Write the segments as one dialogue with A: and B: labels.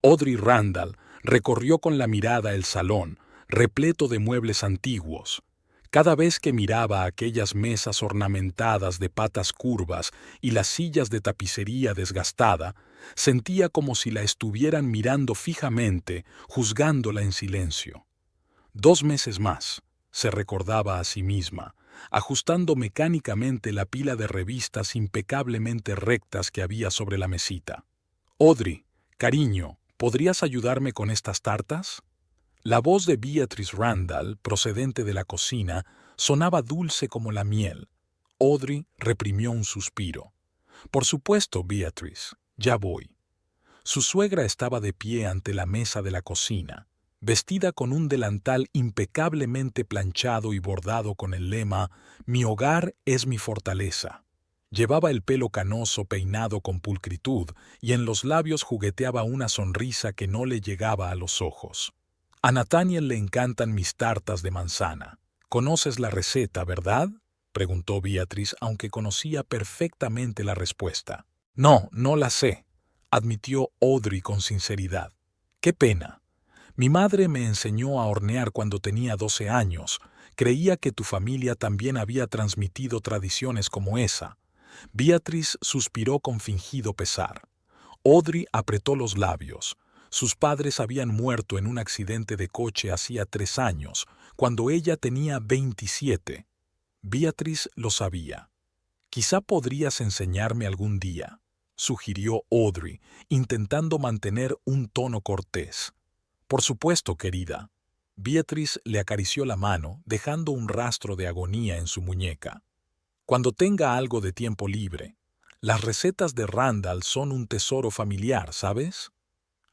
A: Audrey Randall recorrió con la mirada el salón, repleto de muebles antiguos. Cada vez que miraba aquellas mesas ornamentadas de patas curvas y las sillas de tapicería desgastada, sentía como si la estuvieran mirando fijamente, juzgándola en silencio. 2 meses más, se recordaba a sí misma, ajustando mecánicamente la pila de revistas impecablemente rectas que había sobre la mesita. Audrey, cariño, ¿podrías ayudarme con estas tartas? La voz de Beatrice Randall, procedente de la cocina, sonaba dulce como la miel. Audrey reprimió un suspiro. Por supuesto, Beatrice, ya voy. Su suegra estaba de pie ante la mesa de la cocina, vestida con un delantal impecablemente planchado y bordado con el lema «Mi hogar es mi fortaleza». Llevaba el pelo canoso peinado con pulcritud y en los labios jugueteaba una sonrisa que no le llegaba a los ojos. A Nathaniel le encantan mis tartas de manzana. ¿Conoces la receta, verdad?, preguntó Beatrice, aunque conocía perfectamente la respuesta. No, no la sé, admitió Audrey con sinceridad. Qué pena. Mi madre me enseñó a hornear cuando tenía 12 años. Creía que tu familia también había transmitido tradiciones como esa. Beatrice suspiró con fingido pesar. Audrey apretó los labios. Sus padres habían muerto en un accidente de coche hacía 3 años, cuando ella tenía 27. Beatrice lo sabía. Quizá podrías enseñarme algún día, sugirió Audrey, intentando mantener un tono cortés. Por supuesto, querida. Beatrice le acarició la mano, dejando un rastro de agonía en su muñeca. Cuando tenga algo de tiempo libre. Las recetas de Randall son un tesoro familiar, ¿sabes?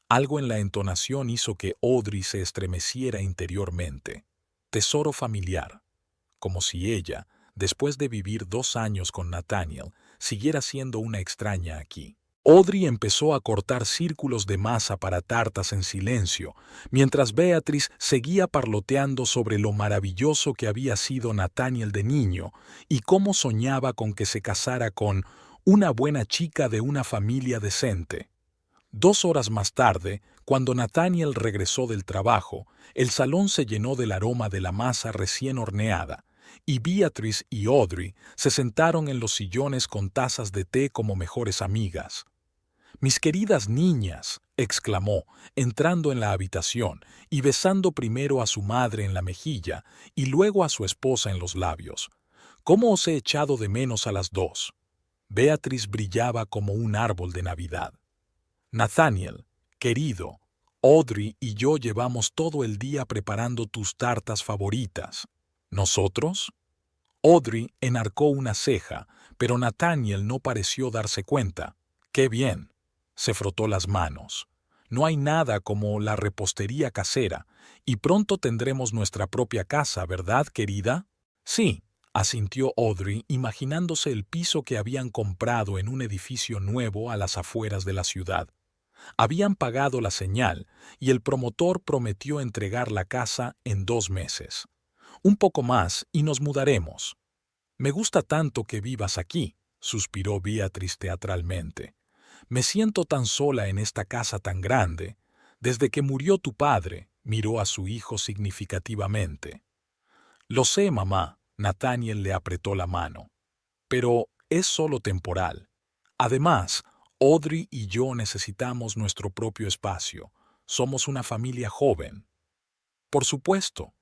A: Algo en la entonación hizo que Audrey se estremeciera interiormente. Tesoro familiar. Como si ella, después de vivir 2 años con Nathaniel, siguiera siendo una extraña aquí. Audrey empezó a cortar círculos de masa para tartas en silencio, mientras Beatrice seguía parloteando sobre lo maravilloso que había sido Nathaniel de niño y cómo soñaba con que se casara con una buena chica de una familia decente. 2 horas más tarde, cuando Nathaniel regresó del trabajo, el salón se llenó del aroma de la masa recién horneada, y Beatrice y Audrey se sentaron en los sillones con tazas de té como mejores amigas. «Mis queridas niñas», exclamó, entrando en la habitación y besando primero a su madre en la mejilla y luego a su esposa en los labios. «¿Cómo os he echado de menos a las dos?» Beatrice brillaba como un árbol de Navidad. «Nathaniel, querido, Audrey y yo llevamos todo el día preparando tus tartas favoritas. ¿Nosotros?» Audrey enarcó una ceja, pero Nathaniel no pareció darse cuenta. «¡Qué bien!», se frotó las manos. «No hay nada como la repostería casera, y pronto tendremos nuestra propia casa, ¿verdad, querida?» «Sí», asintió Audrey, imaginándose el piso que habían comprado en un edificio nuevo a las afueras de la ciudad. Habían pagado la señal y el promotor prometió entregar la casa en 2 meses. «Un poco más y nos mudaremos». «Me gusta tanto que vivas aquí», suspiró Beatrice teatralmente. «Me siento tan sola en esta casa tan grande. Desde que murió tu padre», miró a su hijo significativamente. «Lo sé, mamá», Nathaniel le apretó la mano. «Pero es solo temporal. Además, Audrey y yo necesitamos nuestro propio espacio. Somos una familia joven». Por supuesto»,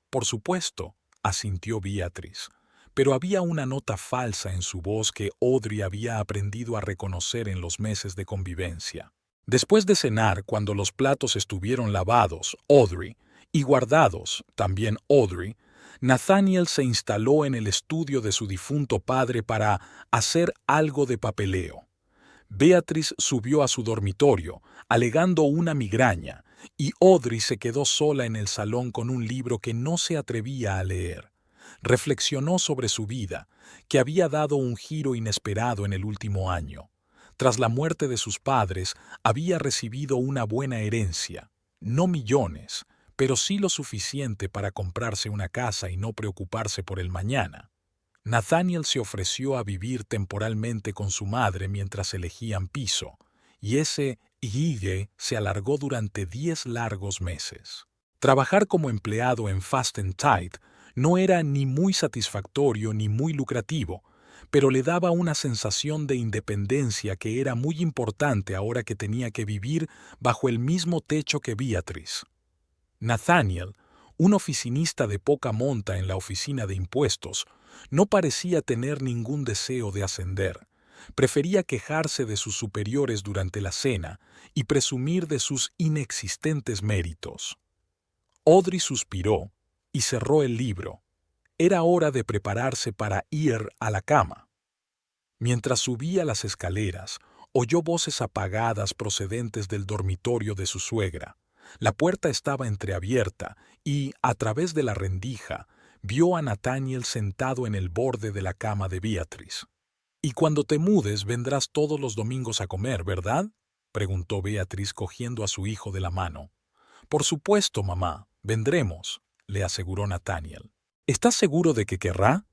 A: asintió Beatrice. Pero había una nota falsa en su voz que Audrey había aprendido a reconocer en los meses de convivencia. Después de cenar, cuando los platos estuvieron lavados, Audrey, y guardados, también Audrey, Nathaniel se instaló en el estudio de su difunto padre para hacer algo de papeleo. Beatrice subió a su dormitorio, alegando una migraña, y Audrey se quedó sola en el salón con un libro que no se atrevía a leer. Reflexionó sobre su vida, que había dado un giro inesperado en el último año. Tras la muerte de sus padres, había recibido una buena herencia, no millones, pero sí lo suficiente para comprarse una casa y no preocuparse por el mañana. Nathaniel se ofreció a vivir temporalmente con su madre mientras elegían piso, y ese guille se alargó durante 10 largos meses. Trabajar como empleado en Fast and Tight no era ni muy satisfactorio ni muy lucrativo, pero le daba una sensación de independencia que era muy importante ahora que tenía que vivir bajo el mismo techo que Beatrice. Nathaniel, un oficinista de poca monta en la oficina de impuestos, no parecía tener ningún deseo de ascender. Prefería quejarse de sus superiores durante la cena y presumir de sus inexistentes méritos. Audrey suspiró y cerró el libro. Era hora de prepararse para ir a la cama. Mientras subía las escaleras, oyó voces apagadas procedentes del dormitorio de su suegra. La puerta estaba entreabierta y, a través de la rendija, vio a Nathaniel sentado en el borde de la cama de Beatrice. «Y cuando te mudes vendrás todos los domingos a comer, ¿verdad?», preguntó Beatrice cogiendo a su hijo de la mano. «Por supuesto, mamá, vendremos», le aseguró Nathaniel. «¿Estás seguro de que querrá?»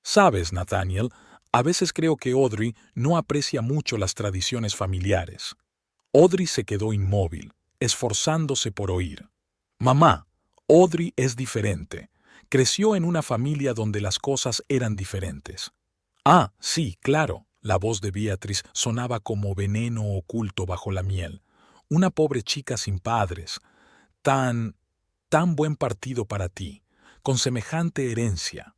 A: «Sabes, Nathaniel, a veces creo que Audrey no aprecia mucho las tradiciones familiares». Audrey se quedó inmóvil, esforzándose por oír. «Mamá, Audrey es diferente. Creció en una familia donde las cosas eran diferentes». «Ah, sí, claro». La voz de Beatrice sonaba como veneno oculto bajo la miel. «Una pobre chica sin padres. Tan buen partido para ti, con semejante herencia».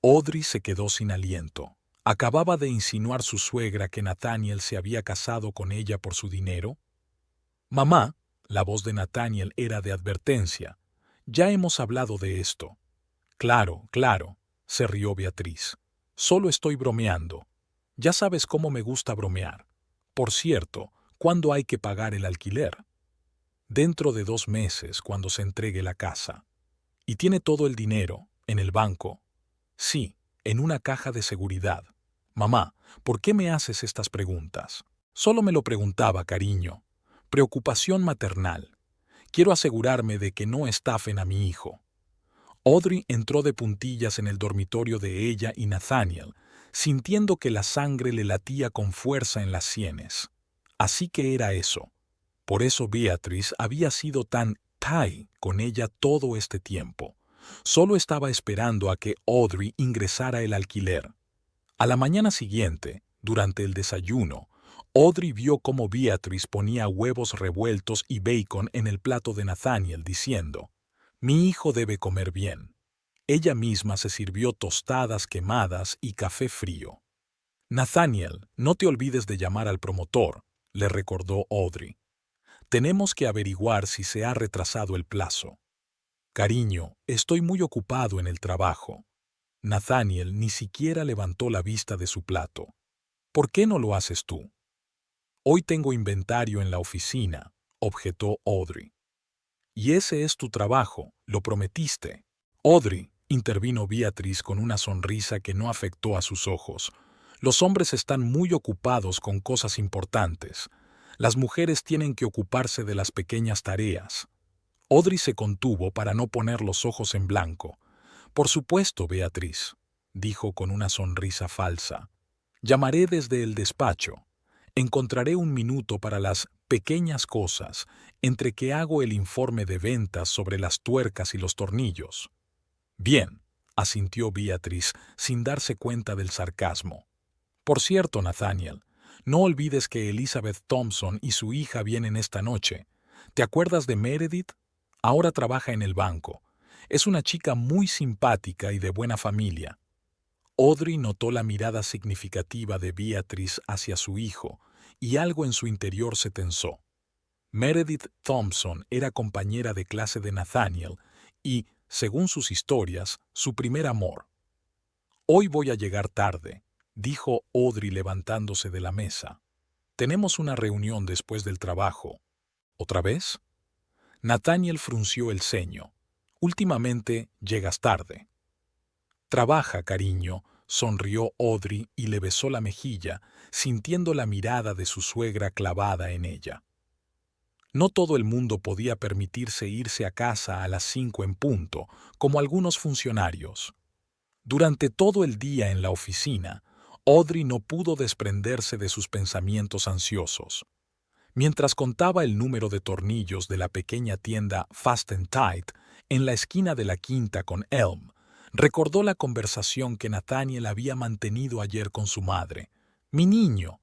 A: Audrey se quedó sin aliento. ¿Acababa de insinuar su suegra que Nathaniel se había casado con ella por su dinero? «Mamá», la voz de Nathaniel era de advertencia, «ya hemos hablado de esto». «Claro, claro», se rió Beatrice. «Solo estoy bromeando. Ya sabes cómo me gusta bromear. Por cierto, ¿cuándo hay que pagar el alquiler?» «Dentro de 2 meses, cuando se entregue la casa». «¿Y tiene todo el dinero en el banco?» «Sí, en una caja de seguridad». «Mamá, ¿por qué me haces estas preguntas?» «Solo me lo preguntaba, cariño. Preocupación maternal. Quiero asegurarme de que no estafen a mi hijo». Audrey entró de puntillas en el dormitorio de ella y Nathaniel, sintiendo que la sangre le latía con fuerza en las sienes. Así que era eso. Por eso Beatrice había sido tan tie con ella todo este tiempo. Solo estaba esperando a que Audrey ingresara el alquiler. A la mañana siguiente, durante el desayuno, Audrey vio cómo Beatrice ponía huevos revueltos y bacon en el plato de Nathaniel, diciendo: «Mi hijo debe comer bien». Ella misma se sirvió tostadas quemadas y café frío. «Nathaniel, no te olvides de llamar al promotor», le recordó Audrey. «Tenemos que averiguar si se ha retrasado el plazo». «Cariño, estoy muy ocupado en el trabajo». Nathaniel ni siquiera levantó la vista de su plato. «¿Por qué no lo haces tú?» «Hoy tengo inventario en la oficina», objetó Audrey. «Y ese es tu trabajo, lo prometiste». «Audrey», intervino Beatrice con una sonrisa que no afectó a sus ojos, «los hombres están muy ocupados con cosas importantes. Las mujeres tienen que ocuparse de las pequeñas tareas». Audrey se contuvo para no poner los ojos en blanco. «Por supuesto, Beatrice», dijo con una sonrisa falsa. «Llamaré desde el despacho. Encontraré un minuto para las pequeñas cosas entre que hago el informe de ventas sobre las tuercas y los tornillos». «Bien», asintió Beatrice sin darse cuenta del sarcasmo. «Por cierto, Nathaniel, no olvides que Elizabeth Thompson y su hija vienen esta noche. ¿Te acuerdas de Meredith? Ahora trabaja en el banco. Es una chica muy simpática y de buena familia». Audrey notó la mirada significativa de Beatrice hacia su hijo, y algo en su interior se tensó. Meredith Thompson era compañera de clase de Nathaniel y, según sus historias, su primer amor. «Hoy voy a llegar tarde», dijo Audrey levantándose de la mesa. «Tenemos una reunión después del trabajo». «¿Otra vez?» Nathaniel frunció el ceño. «Últimamente llegas tarde». «Trabaja, cariño», sonrió Audrey y le besó la mejilla, sintiendo la mirada de su suegra clavada en ella. No todo el mundo podía permitirse irse a casa a las 5 en punto, como algunos funcionarios. Durante todo el día en la oficina, Audrey no pudo desprenderse de sus pensamientos ansiosos. Mientras contaba el número de tornillos de la pequeña tienda Fast and Tight en la esquina de la quinta con Elm, recordó la conversación que Nathaniel había mantenido ayer con su madre. Mi niño,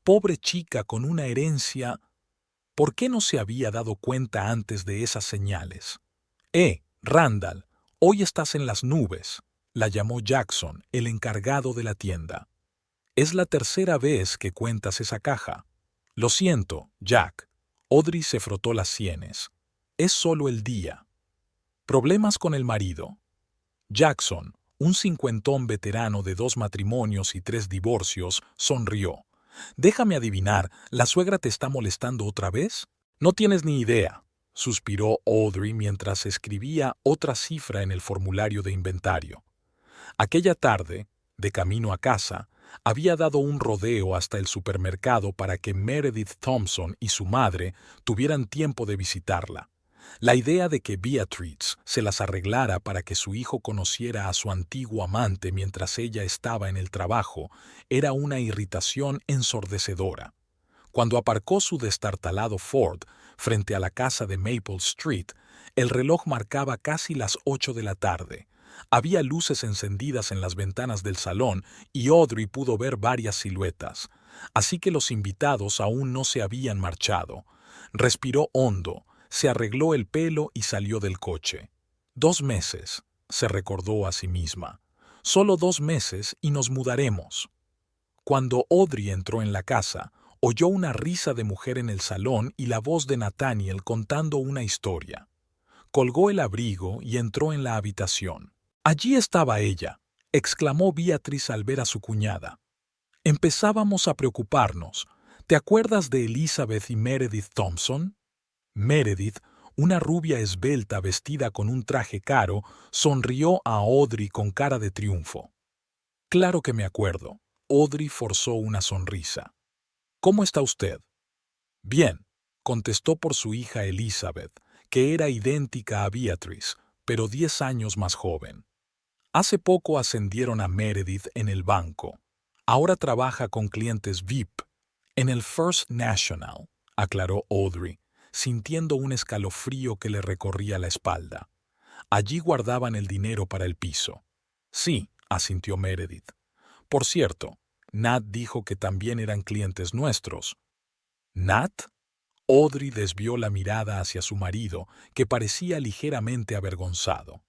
A: pobre chica con una herencia. ¿Por qué no se había dado cuenta antes de esas señales? Randall, hoy estás en las nubes, la llamó Jackson, el encargado de la tienda. Es la tercera vez que cuentas esa caja. Lo siento, Jack. Audrey se frotó las sienes. Es solo el día. Problemas con el marido. Jackson, un cincuentón veterano de 2 matrimonios y 3 divorcios, sonrió. Déjame adivinar, ¿la suegra te está molestando otra vez? No tienes ni idea, suspiró Audrey mientras escribía otra cifra en el formulario de inventario. Aquella tarde, de camino a casa, había dado un rodeo hasta el supermercado para que Meredith Thompson y su madre tuvieran tiempo de visitarla. La idea de que Beatrice se las arreglara para que su hijo conociera a su antiguo amante mientras ella estaba en el trabajo era una irritación ensordecedora. Cuando aparcó su destartalado Ford frente a la casa de Maple Street, el reloj marcaba casi las 8 de la tarde. Había luces encendidas en las ventanas del salón y Audrey pudo ver varias siluetas. Así que los invitados aún no se habían marchado. Respiró hondo, se arregló el pelo y salió del coche. 2 meses, se recordó a sí misma. Solo 2 meses y nos mudaremos. Cuando Audrey entró en la casa, oyó una risa de mujer en el salón y la voz de Nathaniel contando una historia. Colgó el abrigo y entró en la habitación. Allí estaba ella, exclamó Beatrice al ver a su cuñada. Empezábamos a preocuparnos. ¿Te acuerdas de Elizabeth y Meredith Thompson? Meredith, una rubia esbelta vestida con un traje caro, sonrió a Audrey con cara de triunfo. Claro que me acuerdo. Audrey forzó una sonrisa. ¿Cómo está usted? Bien, contestó por su hija Elizabeth, que era idéntica a Beatrice, pero 10 años más joven. Hace poco ascendieron a Meredith en el banco. Ahora trabaja con clientes VIP. En el First National, aclaró Audrey, sintiendo un escalofrío que le recorría la espalda. Allí guardaban el dinero para el piso. Sí, asintió Meredith. Por cierto, Nat dijo que también eran clientes nuestros. ¿Nat? Audrey desvió la mirada hacia su marido, que parecía ligeramente avergonzado.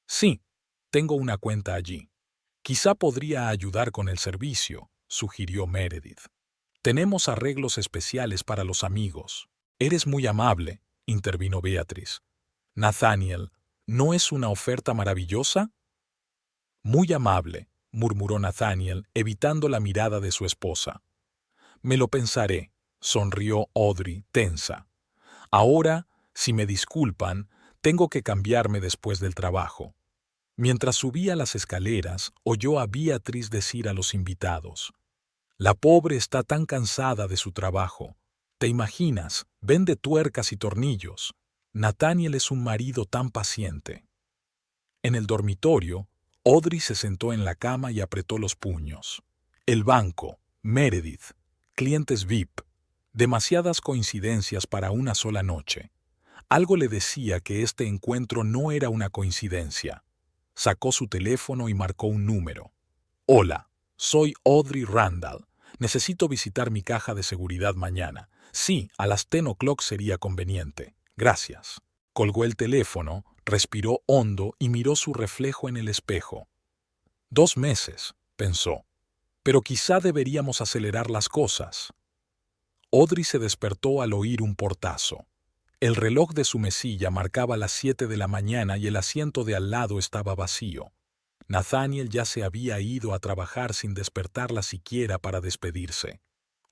A: Sí, tengo una cuenta allí. Quizá podría ayudar con el servicio, sugirió Meredith. Tenemos arreglos especiales para los amigos. Eres muy amable, intervino Beatrice. Nathaniel, ¿no es una oferta maravillosa? Muy amable, murmuró Nathaniel, evitando la mirada de su esposa. Me lo pensaré, sonrió Audrey, tensa. Ahora, si me disculpan, tengo que cambiarme después del trabajo. Mientras subía las escaleras, oyó a Beatrice decir a los invitados: «La pobre está tan cansada de su trabajo. ¿Te imaginas? Vende tuercas y tornillos. Nathaniel es un marido tan paciente». En el dormitorio, Audrey se sentó en la cama y apretó los puños. El banco, Meredith, clientes VIP, demasiadas coincidencias para una sola noche. Algo le decía que este encuentro no era una coincidencia. Sacó su teléfono y marcó un número. «Hola, soy Audrey Randall. Necesito visitar mi caja de seguridad mañana. Sí, a las 10 o'clock sería conveniente. Gracias». Colgó el teléfono, respiró hondo y miró su reflejo en el espejo. 2 meses, pensó. Pero quizá deberíamos acelerar las cosas. Audrey se despertó al oír un portazo. El reloj de su mesilla marcaba las 7 de la mañana y el asiento de al lado estaba vacío. Nathaniel ya se había ido a trabajar sin despertarla siquiera para despedirse.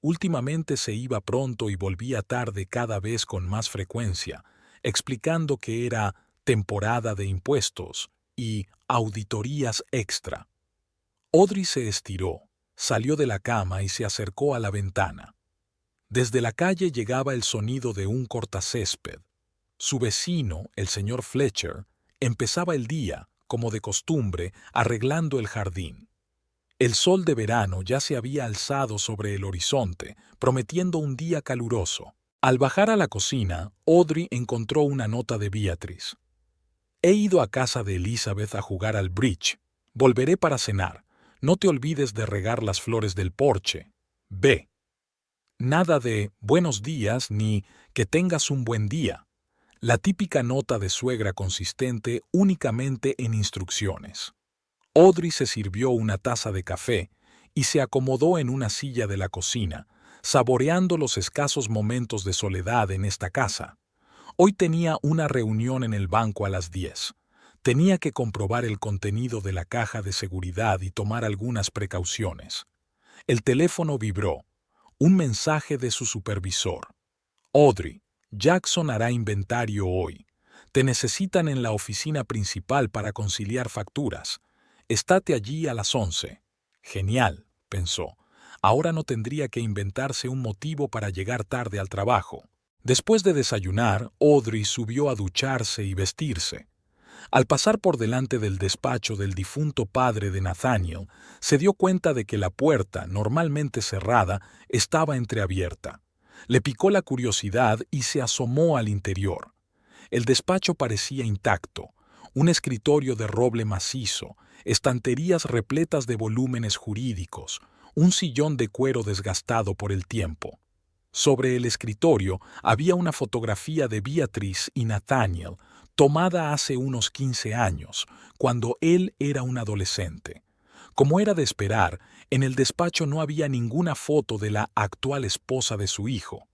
A: Últimamente se iba pronto y volvía tarde cada vez con más frecuencia, explicando que era temporada de impuestos y auditorías extra. Audrey se estiró, salió de la cama y se acercó a la ventana. Desde la calle llegaba el sonido de un cortacésped. Su vecino, el señor Fletcher, empezaba el día, como de costumbre, arreglando el jardín. El sol de verano ya se había alzado sobre el horizonte, prometiendo un día caluroso. Al bajar a la cocina, Audrey encontró una nota de Beatrice. He ido a casa de Elizabeth a jugar al bridge. Volveré para cenar. No te olvides de regar las flores del porche. B. Nada de buenos días ni que tengas un buen día. La típica nota de suegra consistente únicamente en instrucciones. Audrey se sirvió una taza de café y se acomodó en una silla de la cocina, saboreando los escasos momentos de soledad en esta casa. Hoy tenía una reunión en el banco a las 10. Tenía que comprobar el contenido de la caja de seguridad y tomar algunas precauciones. El teléfono vibró. Un mensaje de su supervisor. Audrey, Jackson hará inventario hoy. Te necesitan en la oficina principal para conciliar facturas. Estate allí a las 11. Genial, pensó. Ahora no tendría que inventarse un motivo para llegar tarde al trabajo. Después de desayunar, Audrey subió a ducharse y vestirse. Al pasar por delante del despacho del difunto padre de Nathaniel, se dio cuenta de que la puerta, normalmente cerrada, estaba entreabierta. Le picó la curiosidad y se asomó al interior. El despacho parecía intacto, un escritorio de roble macizo, estanterías repletas de volúmenes jurídicos, un sillón de cuero desgastado por el tiempo. Sobre el escritorio había una fotografía de Beatrice y Nathaniel, tomada hace unos 15 años, cuando él era un adolescente. Como era de esperar, en el despacho no había ninguna foto de la actual esposa de su hijo.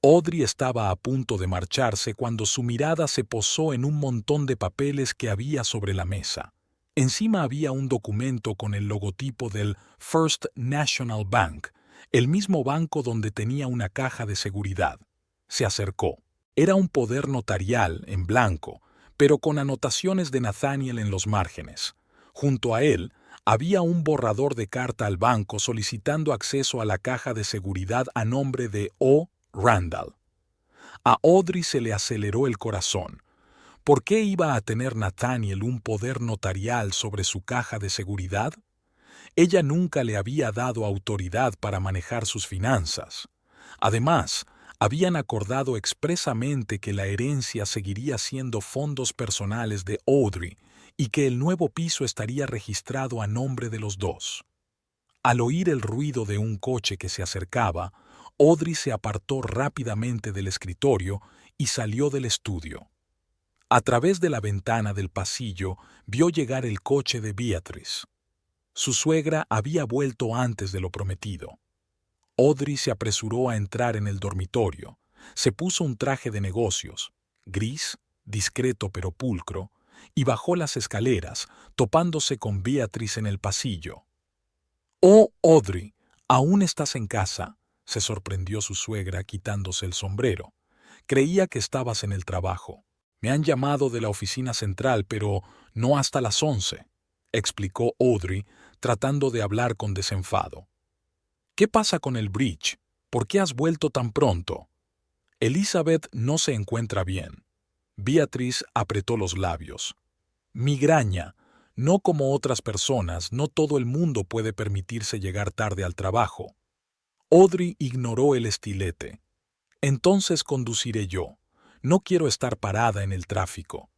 A: Audrey estaba a punto de marcharse cuando su mirada se posó en un montón de papeles que había sobre la mesa. Encima había un documento con el logotipo del First National Bank, el mismo banco donde tenía una caja de seguridad. Se acercó. Era un poder notarial en blanco, pero con anotaciones de Nathaniel en los márgenes. Junto a él había un borrador de carta al banco solicitando acceso a la caja de seguridad a nombre de O. Randall. A Audrey se le aceleró el corazón. ¿Por qué iba a tener Nathaniel un poder notarial sobre su caja de seguridad? Ella nunca le había dado autoridad para manejar sus finanzas. Además, habían acordado expresamente que la herencia seguiría siendo fondos personales de Audrey y que el nuevo piso estaría registrado a nombre de los dos. Al oír el ruido de un coche que se acercaba, Audrey se apartó rápidamente del escritorio y salió del estudio. A través de la ventana del pasillo vio llegar el coche de Beatrice. Su suegra había vuelto antes de lo prometido. Audrey se apresuró a entrar en el dormitorio. Se puso un traje de negocios, gris, discreto pero pulcro, y bajó las escaleras, topándose con Beatrice en el pasillo. «Oh, Audrey, ¿aún estás en casa?», se sorprendió su suegra quitándose el sombrero. «Creía que estabas en el trabajo. Me han llamado de la oficina central, pero no hasta las 11», explicó Audrey, tratando de hablar con desenfado. «¿Qué pasa con el bridge? ¿Por qué has vuelto tan pronto?» «Elizabeth no se encuentra bien». Beatrice apretó los labios. «Migraña. No como otras personas, no todo el mundo puede permitirse llegar tarde al trabajo». Audrey ignoró el estilete. «Entonces conduciré yo. No quiero estar parada en el tráfico».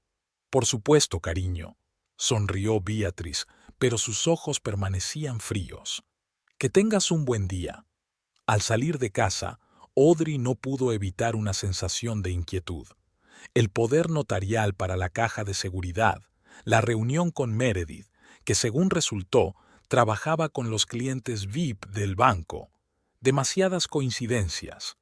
A: «Por supuesto, cariño», sonrió Beatrice, pero sus ojos permanecían fríos. «Que tengas un buen día». Al salir de casa, Audrey no pudo evitar una sensación de inquietud. El poder notarial para la caja de seguridad, la reunión con Meredith, que según resultó, trabajaba con los clientes VIP del banco. Demasiadas coincidencias.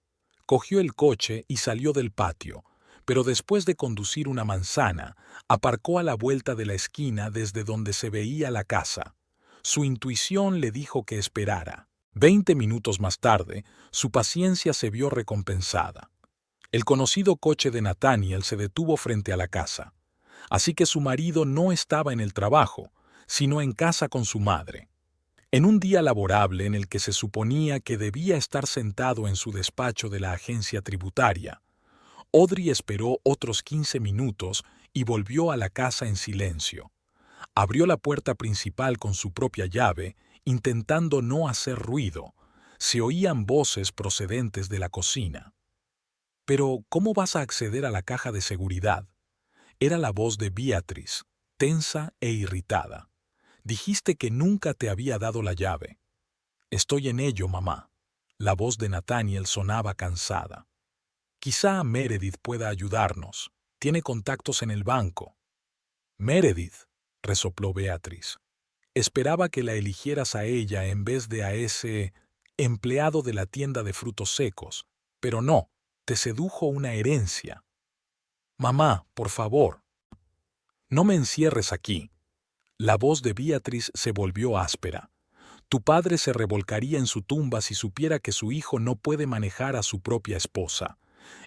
A: Cogió el coche y salió del patio, pero después de conducir una manzana, aparcó a la vuelta de la esquina desde donde se veía la casa. Su intuición le dijo que esperara. 20 minutos más tarde, su paciencia se vio recompensada. El conocido coche de Nathaniel se detuvo frente a la casa. Así que su marido no estaba en el trabajo, sino en casa con su madre. En un día laborable en el que se suponía que debía estar sentado en su despacho de la agencia tributaria, Audrey esperó otros 15 minutos y volvió a la casa en silencio. Abrió la puerta principal con su propia llave, intentando no hacer ruido. Se oían voces procedentes de la cocina. Pero, ¿cómo vas a acceder a la caja de seguridad? Era la voz de Beatriz, tensa e irritada. Dijiste que nunca te había dado la llave. Estoy en ello, mamá. La voz de Nathaniel sonaba cansada. Quizá Meredith pueda ayudarnos. Tiene contactos en el banco. Meredith, resopló Beatriz. Esperaba que la eligieras a ella en vez de a ese empleado de la tienda de frutos secos, pero no, te sedujo una herencia. Mamá, por favor. No me encierres aquí. La voz de Beatriz se volvió áspera. Tu padre se revolcaría en su tumba si supiera que su hijo no puede manejar a su propia esposa.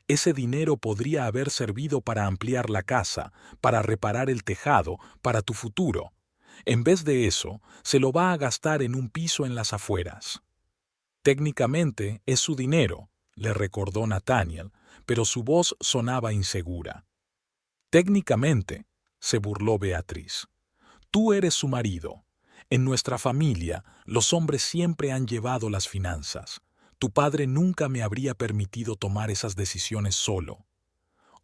A: Ese dinero podría haber servido para ampliar la casa, para reparar el tejado, para tu futuro. En vez de eso, se lo va a gastar en un piso en las afueras. Técnicamente es su dinero, le recordó Nathaniel, pero su voz sonaba insegura. Técnicamente, se burló Beatriz. Tú eres su marido. En nuestra familia, los hombres siempre han llevado las finanzas. Tu padre nunca me habría permitido tomar esas decisiones solo.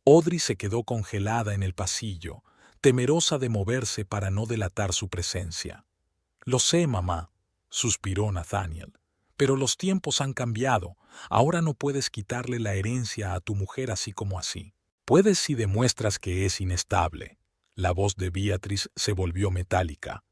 A: Audrey se quedó congelada en el pasillo, temerosa de moverse para no delatar su presencia. Lo sé, mamá, suspiró Nathaniel, pero los tiempos han cambiado. Ahora no puedes quitarle la herencia a tu mujer así como así. Puedes si demuestras que es inestable. La voz de Beatriz se volvió metálica.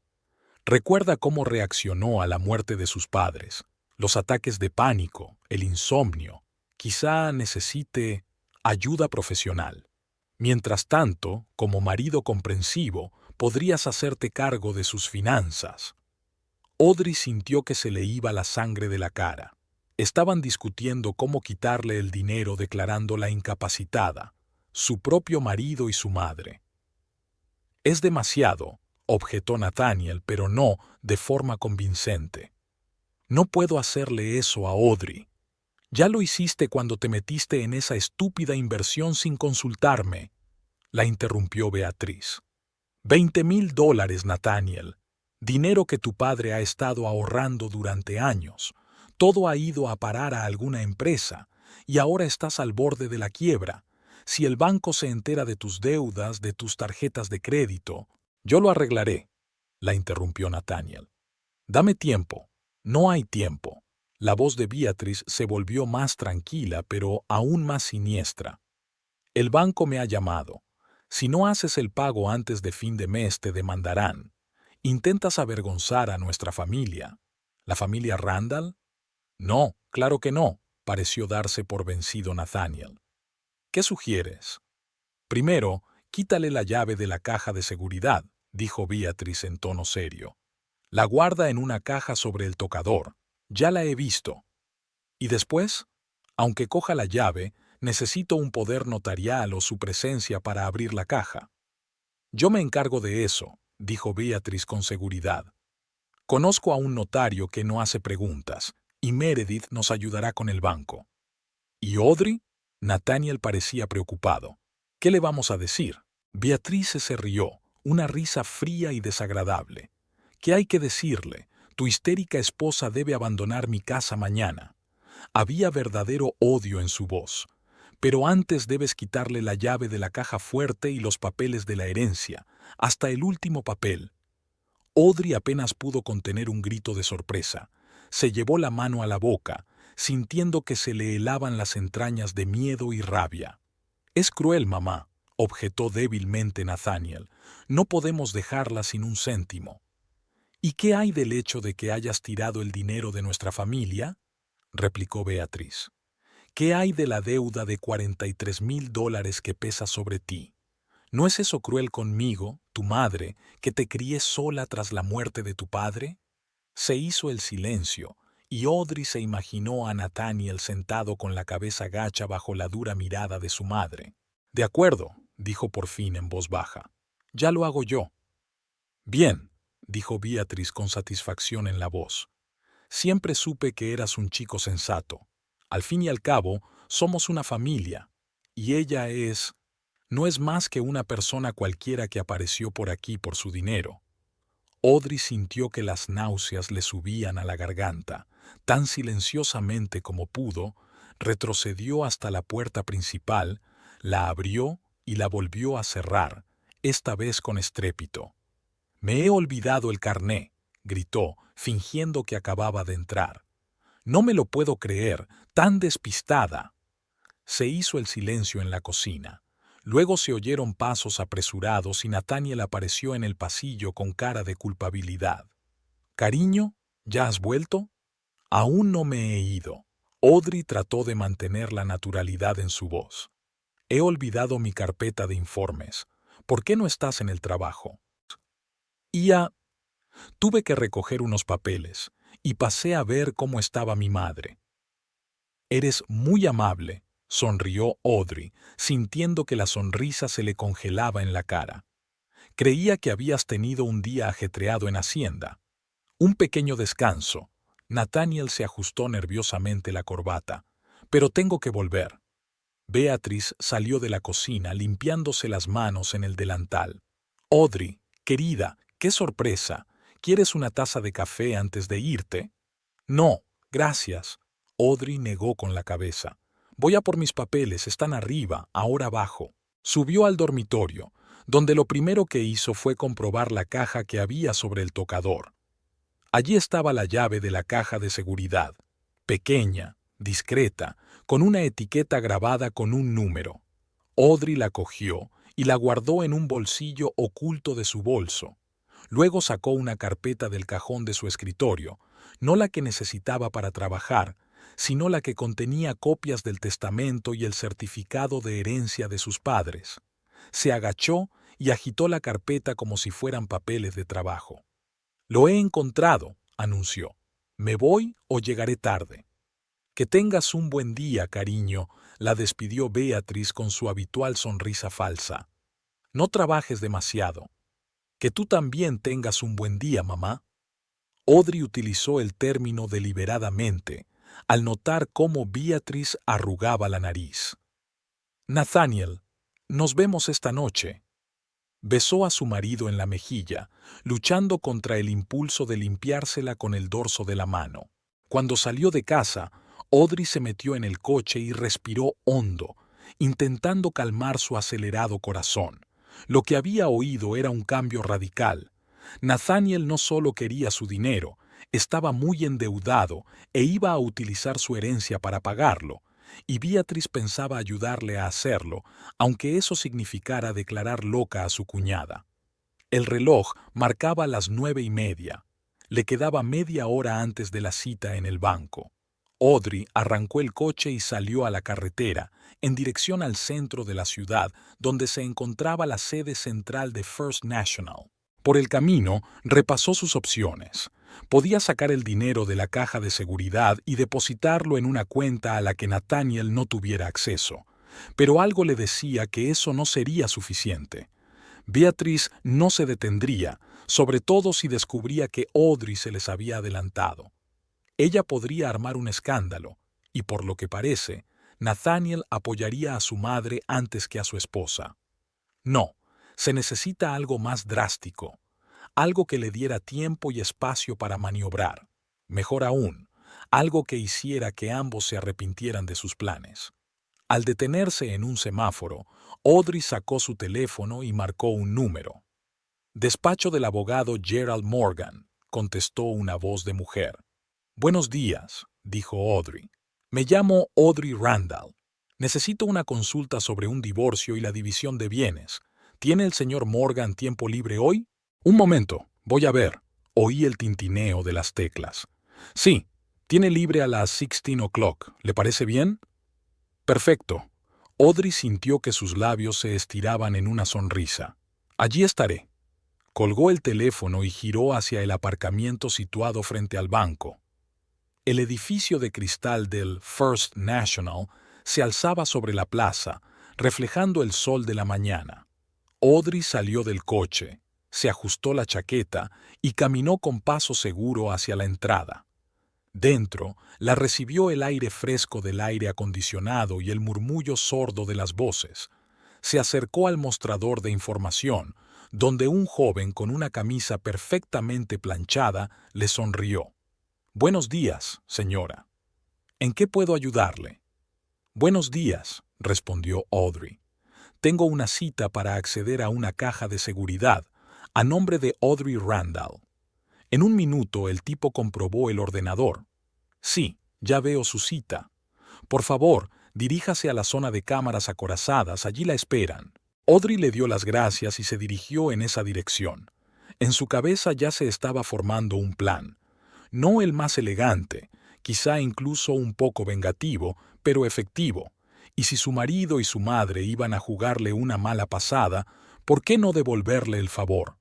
A: Recuerda cómo reaccionó a la muerte de sus padres, los ataques de pánico, el insomnio. Quizá necesite ayuda profesional. Mientras tanto, como marido comprensivo, podrías hacerte cargo de sus finanzas. Audrey sintió que se le iba la sangre de la cara. Estaban discutiendo cómo quitarle el dinero declarándola incapacitada, su propio marido y su madre. Es demasiado, objetó Nathaniel, pero no de forma convincente. No puedo hacerle eso a Audrey. Ya lo hiciste cuando te metiste en esa estúpida inversión sin consultarme, la interrumpió Beatriz. $20,000, Nathaniel. Dinero que tu padre ha estado ahorrando durante años. Todo ha ido a parar a alguna empresa, y ahora estás al borde de la quiebra. Si el banco se entera de tus deudas, de tus tarjetas de crédito, yo lo arreglaré, la interrumpió Nathaniel. Dame tiempo. No hay tiempo. La voz de Beatriz se volvió más tranquila, pero aún más siniestra. El banco me ha llamado. Si no haces el pago antes de fin de mes, te demandarán. ¿Intentas avergonzar a nuestra familia? ¿La familia Randall? No, claro que no, pareció darse por vencido Nathaniel. ¿Qué sugieres? Primero, quítale la llave de la caja de seguridad, dijo Beatriz en tono serio. La guarda en una caja sobre el tocador. Ya la he visto. Y después, aunque coja la llave, necesito un poder notarial o su presencia para abrir la caja. Yo me encargo de eso, dijo Beatriz con seguridad. Conozco a un notario que no hace preguntas, y Meredith nos ayudará con el banco. ¿Y Audrey? Nathaniel parecía preocupado. ¿Qué le vamos a decir? Beatriz se rió, una risa fría y desagradable. ¿Qué hay que decirle? Tu histérica esposa debe abandonar mi casa mañana. Había verdadero odio en su voz. Pero antes debes quitarle la llave de la caja fuerte y los papeles de la herencia, hasta el último papel. Audrey apenas pudo contener un grito de sorpresa. Se llevó la mano a la boca, sintiendo que se le helaban las entrañas de miedo y rabia. Es cruel, mamá, objetó débilmente Nathaniel. No podemos dejarla sin un céntimo. ¿Y qué hay del hecho de que hayas tirado el dinero de nuestra familia? Replicó Beatriz. ¿Qué hay de la deuda de $43,000 que pesa sobre ti? ¿No es eso cruel conmigo, tu madre, que te crié sola tras la muerte de tu padre? Se hizo el silencio, y Audrey se imaginó a Nathaniel sentado con la cabeza gacha bajo la dura mirada de su madre. De acuerdo, dijo por fin en voz baja. Ya lo hago yo. Bien, dijo Beatriz con satisfacción en la voz. Siempre supe que eras un chico sensato. Al fin y al cabo, somos una familia, y ella no es más que una persona cualquiera que apareció por aquí por su dinero. Audrey sintió que las náuseas le subían a la garganta, tan silenciosamente como pudo, Retrocedió hasta la puerta principal, la abrió y la volvió a cerrar, esta vez con estrépito. «Me he olvidado el carné», gritó, fingiendo que acababa de entrar. «No me lo puedo creer, tan despistada». Se hizo el silencio en la cocina. Luego se oyeron pasos apresurados y Nathaniel apareció en el pasillo con cara de culpabilidad. «Cariño, ¿ya has vuelto?» «Aún no me he ido». Audrey trató de mantener la naturalidad en su voz. «He olvidado mi carpeta de informes. ¿Por qué no estás en el trabajo?» Tuve que recoger unos papeles y pasé a ver cómo estaba mi madre». «Eres muy amable», sonrió Audrey, sintiendo que la sonrisa se le congelaba en la cara. «Creía que habías tenido un día ajetreado en Hacienda». «Un pequeño descanso». Nathaniel se ajustó nerviosamente la corbata. «Pero tengo que volver». Beatriz salió de la cocina limpiándose las manos en el delantal. «Audrey, querida, qué sorpresa. ¿Quieres una taza de café antes de irte?» «No, gracias». Audrey negó con la cabeza. «Voy a por mis papeles, están arriba, ahora abajo». Subió al dormitorio, donde lo primero que hizo fue comprobar la caja que había sobre el tocador. Allí estaba la llave de la caja de seguridad, pequeña, discreta, con una etiqueta grabada con un número. Audrey la cogió y la guardó en un bolsillo oculto de su bolso. Luego sacó una carpeta del cajón de su escritorio, no la que necesitaba para trabajar, sino la que contenía copias del testamento y el certificado de herencia de sus padres. Se agachó y agitó la carpeta como si fueran papeles de trabajo. «Lo he encontrado», anunció. «Me voy o llegaré tarde». «Que tengas un buen día, cariño», la despidió Beatriz con su habitual sonrisa falsa. «No trabajes demasiado». «Que tú también tengas un buen día, mamá». Audrey utilizó el término deliberadamente, al notar cómo Beatriz arrugaba la nariz. «Nathaniel, nos vemos esta noche». Besó a su marido en la mejilla, luchando contra el impulso de limpiársela con el dorso de la mano. Cuando salió de casa, Audrey se metió en el coche y respiró hondo, intentando calmar su acelerado corazón. Lo que había oído era un cambio radical. Nathaniel no solo quería su dinero, estaba muy endeudado e iba a utilizar su herencia para pagarlo, y Beatriz pensaba ayudarle a hacerlo, aunque eso significara declarar loca a su cuñada. El reloj marcaba las 9:30. Le quedaba media hora antes de la cita en el banco. Audrey arrancó el coche y salió a la carretera, en dirección al centro de la ciudad, donde se encontraba la sede central de First National. Por el camino, repasó sus opciones. Podía sacar el dinero de la caja de seguridad y depositarlo en una cuenta a la que Nathaniel no tuviera acceso. Pero algo le decía que eso no sería suficiente. Beatriz no se detendría, sobre todo si descubría que Audrey se les había adelantado. Ella podría armar un escándalo, y por lo que parece, Nathaniel apoyaría a su madre antes que a su esposa. No, se necesita algo más drástico, algo que le diera tiempo y espacio para maniobrar. Mejor aún, algo que hiciera que ambos se arrepintieran de sus planes. Al detenerse en un semáforo, Audrey sacó su teléfono y marcó un número. «Despacho del abogado Gerald Morgan», contestó una voz de mujer. «Buenos días», dijo Audrey. «Me llamo Audrey Randall. Necesito una consulta sobre un divorcio y la división de bienes. ¿Tiene el señor Morgan tiempo libre hoy?» «Un momento, voy a ver». Oí el tintineo de las teclas. «Sí, tiene libre a las 16 o'clock. ¿Le parece bien?» «Perfecto». Audrey sintió que sus labios se estiraban en una sonrisa. «Allí estaré». Colgó el teléfono y giró hacia el aparcamiento situado frente al banco. El edificio de cristal del First National se alzaba sobre la plaza, reflejando el sol de la mañana. Audrey salió del coche, se ajustó la chaqueta y caminó con paso seguro hacia la entrada. Dentro, la recibió el aire fresco del aire acondicionado y el murmullo sordo de las voces. Se acercó al mostrador de información, donde un joven con una camisa perfectamente planchada le sonrió. «Buenos días, señora. ¿En qué puedo ayudarle?» Buenos días, respondió Audrey. Tengo una cita para acceder a una caja de seguridad, a nombre de Audrey Randall. En un minuto el tipo comprobó el ordenador. Sí, ya veo su cita. Por favor, diríjase a la zona de cámaras acorazadas, allí la esperan. Audrey le dio las gracias y se dirigió en esa dirección. En su cabeza ya se estaba formando un plan. No el más elegante, quizá incluso un poco vengativo, pero efectivo. Y si su marido y su madre iban a jugarle una mala pasada, ¿por qué no devolverle el favor?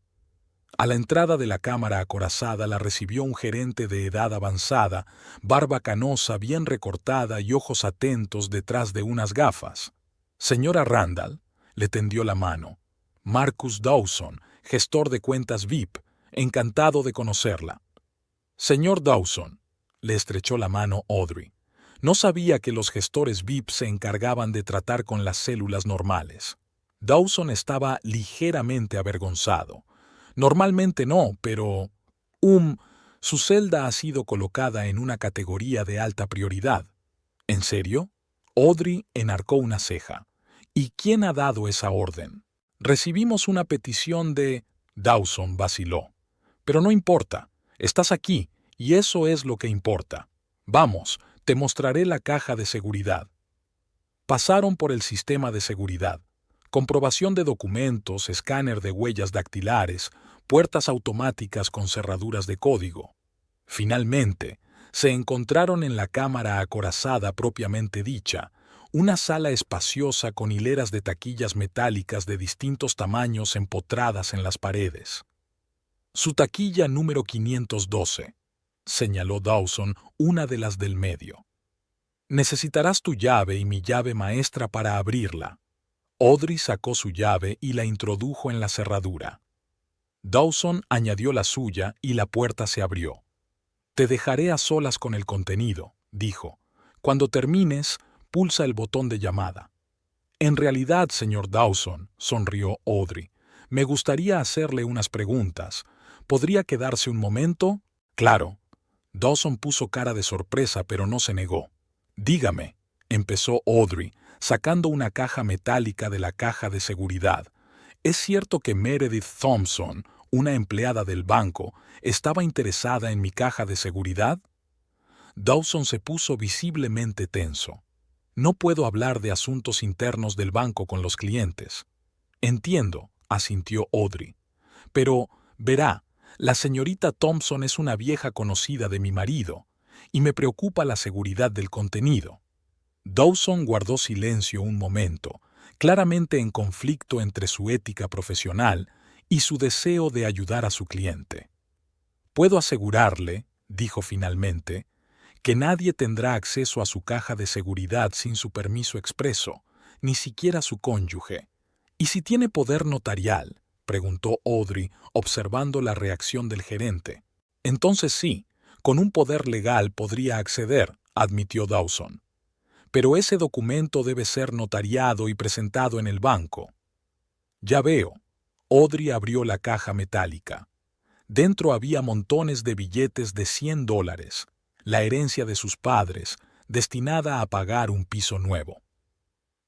A: A la entrada de la cámara acorazada la recibió un gerente de edad avanzada, barba canosa bien recortada y ojos atentos detrás de unas gafas. Señora Randall, le tendió la mano. Marcus Dawson, gestor de cuentas VIP, encantado de conocerla. Señor Dawson, le estrechó la mano Audrey. No sabía que los gestores VIP se encargaban de tratar con las células normales. Dawson estaba ligeramente avergonzado. Normalmente no, pero... Su celda ha sido colocada en una categoría de alta prioridad. ¿En serio? Audrey enarcó una ceja. ¿Y quién ha dado esa orden? Recibimos una petición de... Dawson vaciló. Pero no importa. Estás aquí, y eso es lo que importa. Vamos, te mostraré la caja de seguridad. Pasaron por el sistema de seguridad. Comprobación de documentos, escáner de huellas dactilares, puertas automáticas con cerraduras de código. Finalmente, se encontraron en la cámara acorazada propiamente dicha, una sala espaciosa con hileras de taquillas metálicas de distintos tamaños empotradas en las paredes. Su taquilla número 512, señaló Dawson, una de las del medio. Necesitarás tu llave y mi llave maestra para abrirla. Audrey sacó su llave y la introdujo en la cerradura. Dawson añadió la suya y la puerta se abrió. Te dejaré a solas con el contenido, dijo. Cuando termines, pulsa el botón de llamada. En realidad, señor Dawson, sonrió Audrey, me gustaría hacerle unas preguntas. ¿Podría quedarse un momento? Claro. Dawson puso cara de sorpresa, pero no se negó. Dígame, empezó Audrey, sacando una caja metálica de la caja de seguridad. ¿Es cierto que Meredith Thompson, una empleada del banco, estaba interesada en mi caja de seguridad? Dawson se puso visiblemente tenso. No puedo hablar de asuntos internos del banco con los clientes. Entiendo, asintió Audrey. Pero, verá, la señorita Thompson es una vieja conocida de mi marido, y me preocupa la seguridad del contenido. Dawson guardó silencio un momento, claramente en conflicto entre su ética profesional y su deseo de ayudar a su cliente. Puedo asegurarle, dijo finalmente, que nadie tendrá acceso a su caja de seguridad sin su permiso expreso, ni siquiera su cónyuge. ¿Y si tiene poder notarial?, preguntó Audrey, observando la reacción del gerente. Entonces sí, con un poder legal podría acceder, admitió Dawson. Pero ese documento debe ser notariado y presentado en el banco. Ya veo. Audrey abrió la caja metálica. Dentro había montones de billetes de $100, la herencia de sus padres, destinada a pagar un piso nuevo.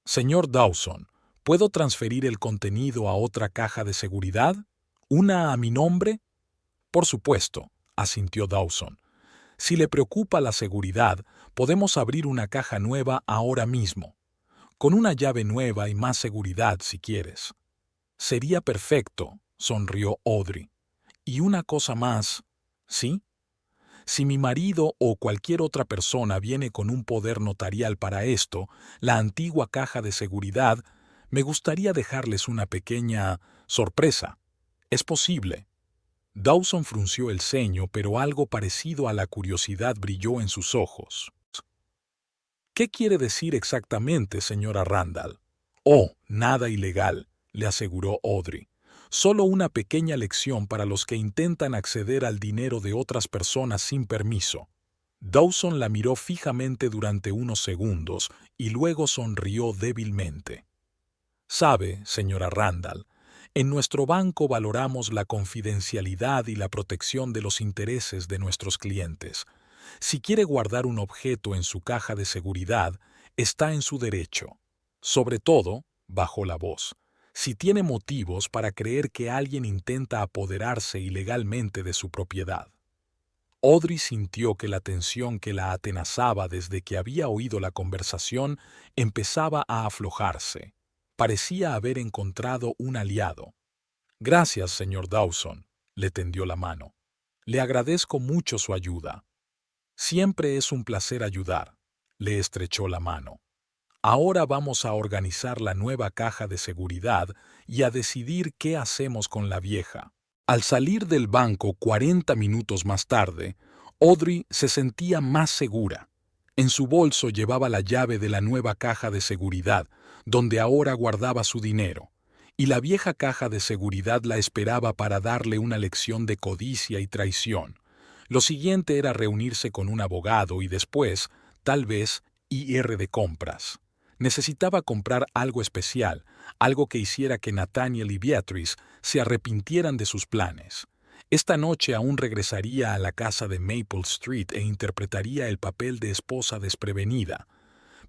A: Señor Dawson, ¿puedo transferir el contenido a otra caja de seguridad? ¿Una a mi nombre? Por supuesto, asintió Dawson. Si le preocupa la seguridad, podemos abrir una caja nueva ahora mismo, con una llave nueva y más seguridad si quieres. Sería perfecto, sonrió Audrey. Y una cosa más, ¿sí? Si mi marido o cualquier otra persona viene con un poder notarial para esto, la antigua caja de seguridad, me gustaría dejarles una pequeña sorpresa. Es posible. Dawson frunció el ceño, pero algo parecido a la curiosidad brilló en sus ojos. ¿Qué quiere decir exactamente, señora Randall? Oh, nada ilegal, le aseguró Audrey. Solo una pequeña lección para los que intentan acceder al dinero de otras personas sin permiso. Dawson la miró fijamente durante unos segundos y luego sonrió débilmente. Sabe, señora Randall, en nuestro banco valoramos la confidencialidad y la protección de los intereses de nuestros clientes. Si quiere guardar un objeto en su caja de seguridad, está en su derecho. Sobre todo, bajó la voz, si tiene motivos para creer que alguien intenta apoderarse ilegalmente de su propiedad. Audrey sintió que la tensión que la atenazaba desde que había oído la conversación empezaba a aflojarse. Parecía haber encontrado un aliado. Gracias, señor Dawson, le tendió la mano. Le agradezco mucho su ayuda. Siempre es un placer ayudar. Le estrechó la mano. Ahora vamos a organizar la nueva caja de seguridad y a decidir qué hacemos con la vieja. Al salir del banco 40 minutos más tarde, Audrey se sentía más segura. En su bolso llevaba la llave de la nueva caja de seguridad, donde ahora guardaba su dinero, y la vieja caja de seguridad la esperaba para darle una lección de codicia y traición. Lo siguiente era reunirse con un abogado y después, tal vez, ir de compras. Necesitaba comprar algo especial, algo que hiciera que Nathaniel y Beatrice se arrepintieran de sus planes. Esta noche aún regresaría a la casa de Maple Street e interpretaría el papel de esposa desprevenida,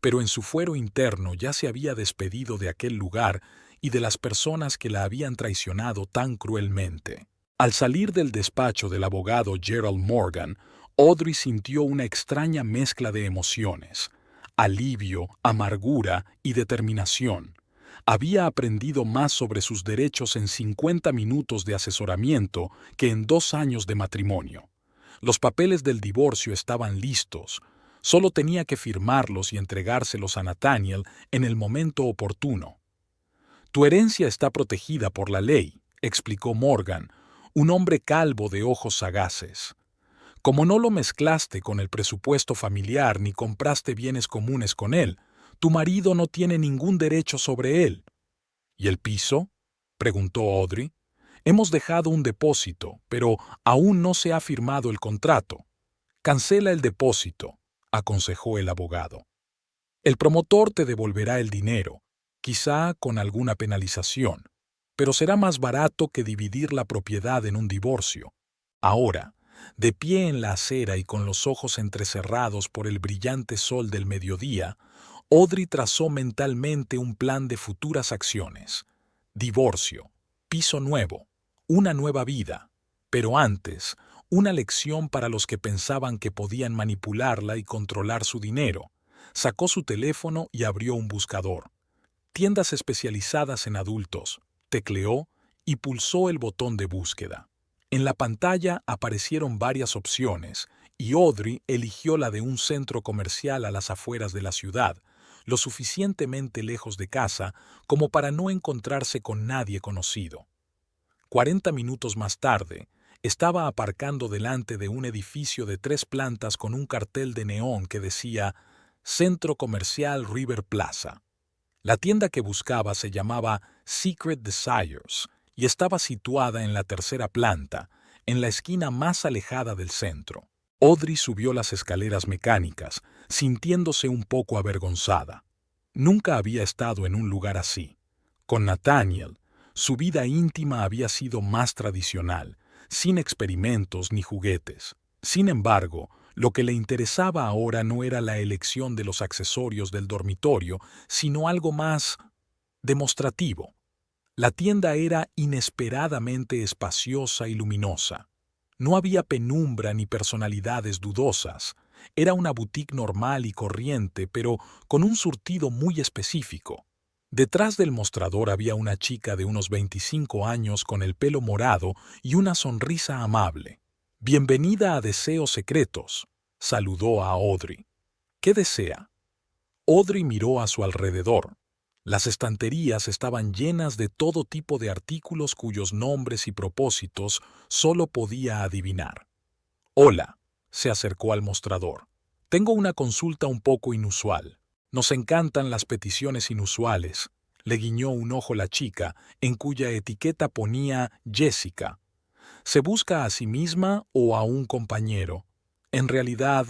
A: pero en su fuero interno ya se había despedido de aquel lugar y de las personas que la habían traicionado tan cruelmente. Al salir del despacho del abogado Gerald Morgan, Audrey sintió una extraña mezcla de emociones: alivio, amargura y determinación. Había aprendido más sobre sus derechos en 50 minutos de asesoramiento que en 2 años de matrimonio. Los papeles del divorcio estaban listos. Solo tenía que firmarlos y entregárselos a Nathaniel en el momento oportuno. Tu herencia está protegida por la ley, explicó Morgan, un hombre calvo de ojos sagaces. Como no lo mezclaste con el presupuesto familiar ni compraste bienes comunes con él, tu marido no tiene ningún derecho sobre él. ¿Y el piso?, preguntó Audrey. Hemos dejado un depósito, pero aún no se ha firmado el contrato. Cancela el depósito, aconsejó el abogado. El promotor te devolverá el dinero, quizá con alguna penalización, pero será más barato que dividir la propiedad en un divorcio. Ahora, de pie en la acera y con los ojos entrecerrados por el brillante sol del mediodía, Audrey trazó mentalmente un plan de futuras acciones. Divorcio, piso nuevo, una nueva vida, pero antes, una lección para los que pensaban que podían manipularla y controlar su dinero. Sacó su teléfono y abrió un buscador. Tiendas especializadas en adultos, tecleó y pulsó el botón de búsqueda. En la pantalla aparecieron varias opciones y Audrey eligió la de un centro comercial a las afueras de la ciudad, lo suficientemente lejos de casa como para no encontrarse con nadie conocido. 40 minutos más tarde, estaba aparcando delante de un edificio de 3 plantas con un cartel de neón que decía Centro Comercial River Plaza. La tienda que buscaba se llamaba Secret Desires y estaba situada en la 3ª planta, en la esquina más alejada del centro. Audrey subió las escaleras mecánicas, sintiéndose un poco avergonzada. Nunca había estado en un lugar así. Con Nathaniel, su vida íntima había sido más tradicional, sin experimentos ni juguetes. Sin embargo, lo que le interesaba ahora no era la elección de los accesorios del dormitorio, sino algo más demostrativo. La tienda era inesperadamente espaciosa y luminosa. No había penumbra ni personalidades dudosas. Era una boutique normal y corriente, pero con un surtido muy específico. Detrás del mostrador había una chica de unos 25 años con el pelo morado y una sonrisa amable. «Bienvenida a Deseos Secretos», saludó a Audrey. «¿Qué desea?» Audrey miró a su alrededor. Las estanterías estaban llenas de todo tipo de artículos cuyos nombres y propósitos solo podía adivinar. «Hola», se acercó al mostrador. «Tengo una consulta un poco inusual. Nos encantan las peticiones inusuales», le guiñó un ojo la chica, en cuya etiqueta ponía Jessica. ¿Se busca a sí misma o a un compañero? En realidad,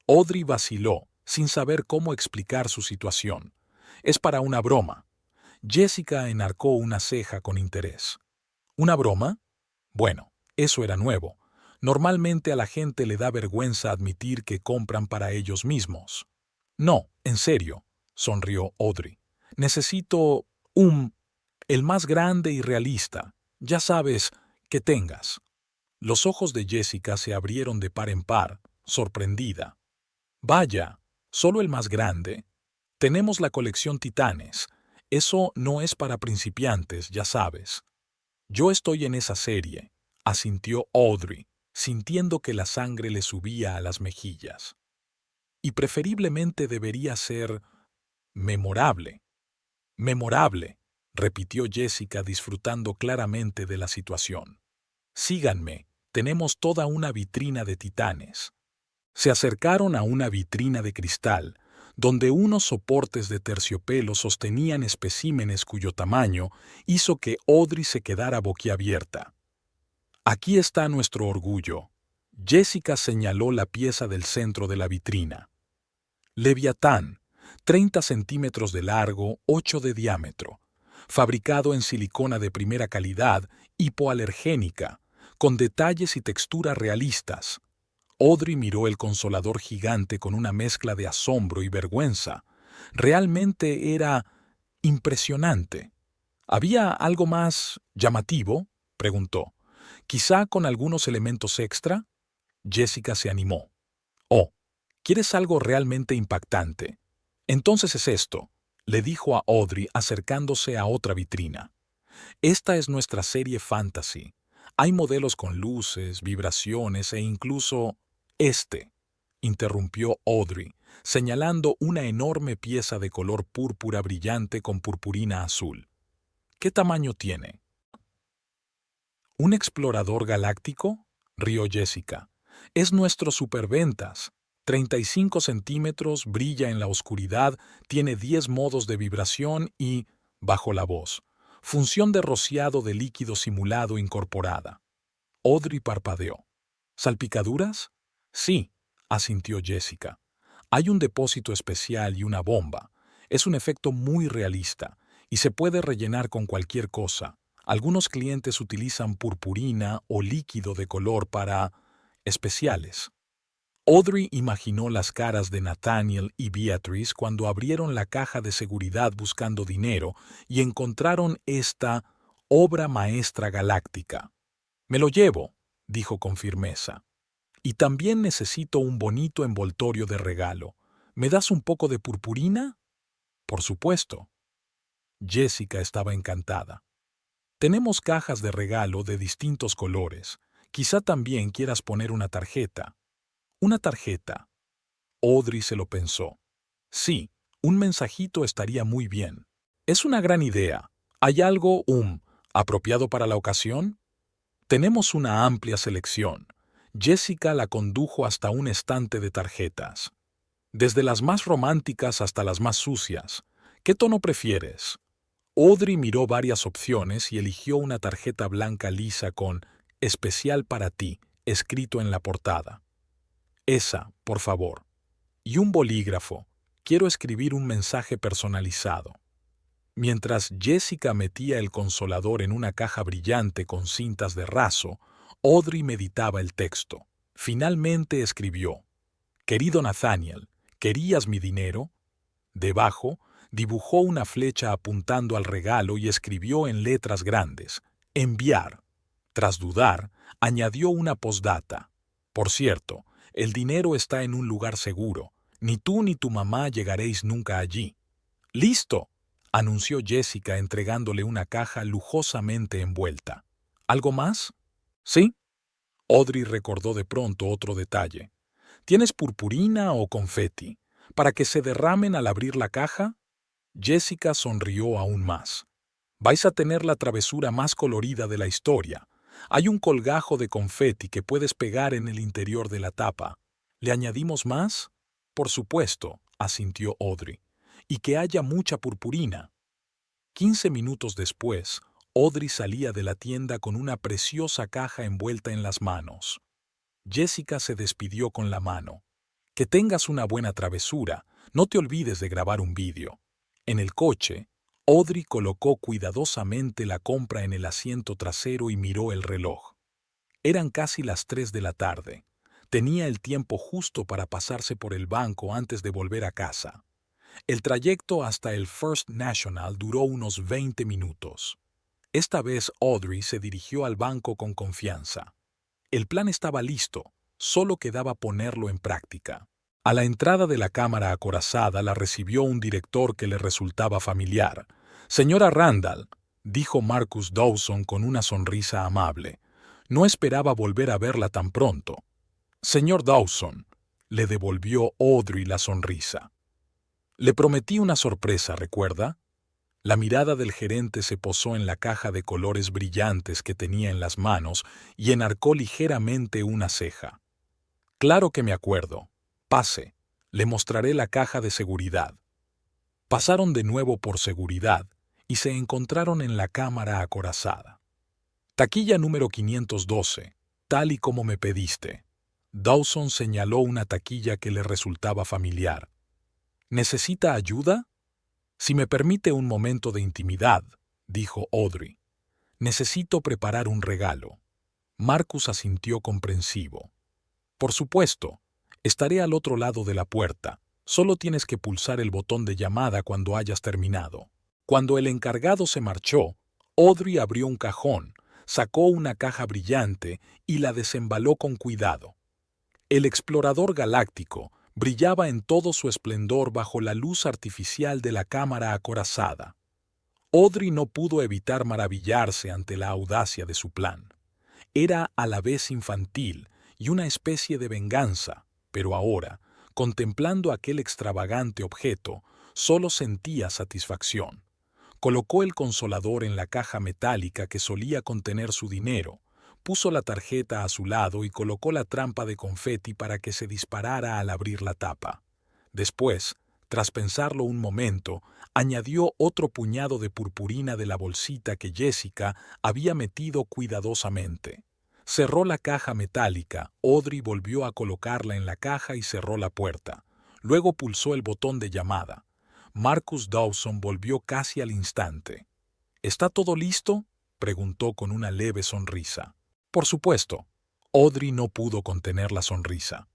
A: Audrey vaciló, sin saber cómo explicar su situación. «Es para una broma». Jessica enarcó una ceja con interés. ¿Una broma? Bueno, eso era nuevo. Normalmente a la gente le da vergüenza admitir que compran para ellos mismos. «No, en serio. sonrió Audrey. Necesito el más grande y realista. Ya sabes, que tengas. Los ojos de Jessica se abrieron de par en par, sorprendida. Vaya, ¿solo el más grande? Tenemos la colección Titanes. Eso no es para principiantes, ya sabes. Yo estoy en esa serie, asintió Audrey, sintiendo que la sangre le subía a las mejillas. Y preferiblemente debería ser memorable. Memorable, repitió Jessica disfrutando claramente de la situación. Síganme, tenemos toda una vitrina de titanes. Se acercaron a una vitrina de cristal, donde unos soportes de terciopelo sostenían especímenes cuyo tamaño hizo que Audrey se quedara boquiabierta. Aquí está nuestro orgullo. Jessica señaló la pieza del centro de la vitrina. Leviatán, 30 centímetros de largo, 8 de diámetro, fabricado en silicona de primera calidad, hipoalergénica, con detalles y texturas realistas. Audrey miró el consolador gigante con una mezcla de asombro y vergüenza. Realmente era impresionante. ¿Había algo más llamativo?, preguntó. ¿Quizá con algunos elementos extra? Jessica se animó. Oh, ¿quieres algo realmente impactante? Entonces es esto, le dijo a Audrey acercándose a otra vitrina. Esta es nuestra serie Fantasy. Hay modelos con luces, vibraciones e incluso interrumpió Audrey, señalando una enorme pieza de color púrpura brillante con purpurina azul. ¿Qué tamaño tiene? ¿Un explorador galáctico?, rió Jessica. Es nuestro superventas. 35 centímetros, brilla en la oscuridad, tiene 10 modos de vibración y, bajo la voz, función de rociado de líquido simulado incorporada. Audrey parpadeó. ¿Salpicaduras? Sí, asintió Jessica. Hay un depósito especial y una bomba. Es un efecto muy realista y se puede rellenar con cualquier cosa. Algunos clientes utilizan purpurina o líquido de color para especiales. Audrey imaginó las caras de Nathaniel y Beatrice cuando abrieron la caja de seguridad buscando dinero y encontraron esta obra maestra galáctica. Me lo llevo, dijo con firmeza. Y también necesito un bonito envoltorio de regalo. ¿Me das un poco de purpurina? Por supuesto. Jessica estaba encantada. Tenemos cajas de regalo de distintos colores. Quizá también quieras poner una tarjeta. ¿Una tarjeta? Audrey se lo pensó. Sí, un mensajito estaría muy bien. Es una gran idea. ¿Hay algo, apropiado para la ocasión? Tenemos una amplia selección. Jessica la condujo hasta un estante de tarjetas. Desde las más románticas hasta las más sucias. ¿Qué tono prefieres? Audrey miró varias opciones y eligió una tarjeta blanca lisa con «Especial para ti», escrito en la portada. Esa, por favor. Y un bolígrafo. Quiero escribir un mensaje personalizado. Mientras Jessica metía el consolador en una caja brillante con cintas de raso, Audrey meditaba el texto. Finalmente escribió: «Querido Nathaniel, ¿querías mi dinero?». Debajo, dibujó una flecha apuntando al regalo y escribió en letras grandes: «Enviar». Tras dudar, añadió una postdata. «Por cierto, el dinero está en un lugar seguro. Ni tú ni tu mamá llegaréis nunca allí». «¡Listo!», anunció Jessica entregándole una caja lujosamente envuelta. ¿Algo más? ¿Sí? Audrey recordó de pronto otro detalle. ¿Tienes purpurina o confeti? ¿Para que se derramen al abrir la caja? Jessica sonrió aún más. Vais a tener la travesura más colorida de la historia. Hay un colgajo de confeti que puedes pegar en el interior de la tapa. ¿Le añadimos más? Por supuesto, asintió Audrey. Y que haya mucha purpurina. 15 minutos después, Audrey salía de la tienda con una preciosa caja envuelta en las manos. Jessica se despidió con la mano. Que tengas una buena travesura. No te olvides de grabar un vídeo. En el coche, Audrey colocó cuidadosamente la compra en el asiento trasero y miró el reloj. Eran casi las 3 de la tarde. Tenía el tiempo justo para pasarse por el banco antes de volver a casa. El trayecto hasta el First National duró unos 20 minutos. Esta vez Audrey se dirigió al banco con confianza. El plan estaba listo, solo quedaba ponerlo en práctica. A la entrada de la cámara acorazada la recibió un director que le resultaba familiar. «Señora Randall», dijo Marcus Dawson con una sonrisa amable. No esperaba volver a verla tan pronto. «Señor Dawson», le devolvió Audrey la sonrisa. «Le prometí una sorpresa, ¿recuerda?». La mirada del gerente se posó en la caja de colores brillantes que tenía en las manos y enarcó ligeramente una ceja. «Claro que me acuerdo. Pase, le mostraré la caja de seguridad». Pasaron de nuevo por seguridad y se encontraron en la cámara acorazada. «Taquilla número 512, tal y como me pediste». Dawson señaló una taquilla que le resultaba familiar. «¿Necesita ayuda?». «Si me permite un momento de intimidad», dijo Audrey. «Necesito preparar un regalo». Marcus asintió comprensivo. «Por supuesto, estaré al otro lado de la puerta. Solo tienes que pulsar el botón de llamada cuando hayas terminado». Cuando el encargado se marchó, Audrey abrió un cajón, sacó una caja brillante y la desembaló con cuidado. El explorador galáctico brillaba en todo su esplendor bajo la luz artificial de la cámara acorazada. Audrey no pudo evitar maravillarse ante la audacia de su plan. Era a la vez infantil y una especie de venganza, pero ahora, contemplando aquel extravagante objeto, solo sentía satisfacción. Colocó el consolador en la caja metálica que solía contener su dinero, puso la tarjeta a su lado y colocó la trampa de confeti para que se disparara al abrir la tapa. Después, tras pensarlo un momento, añadió otro puñado de purpurina de la bolsita que Jessica había metido cuidadosamente. Cerró la caja metálica, Audrey volvió a colocarla en la caja y cerró la puerta. Luego pulsó el botón de llamada. Marcus Dawson volvió casi al instante. «¿Está todo listo?», preguntó con una leve sonrisa. «Por supuesto». Audrey no pudo contener la sonrisa.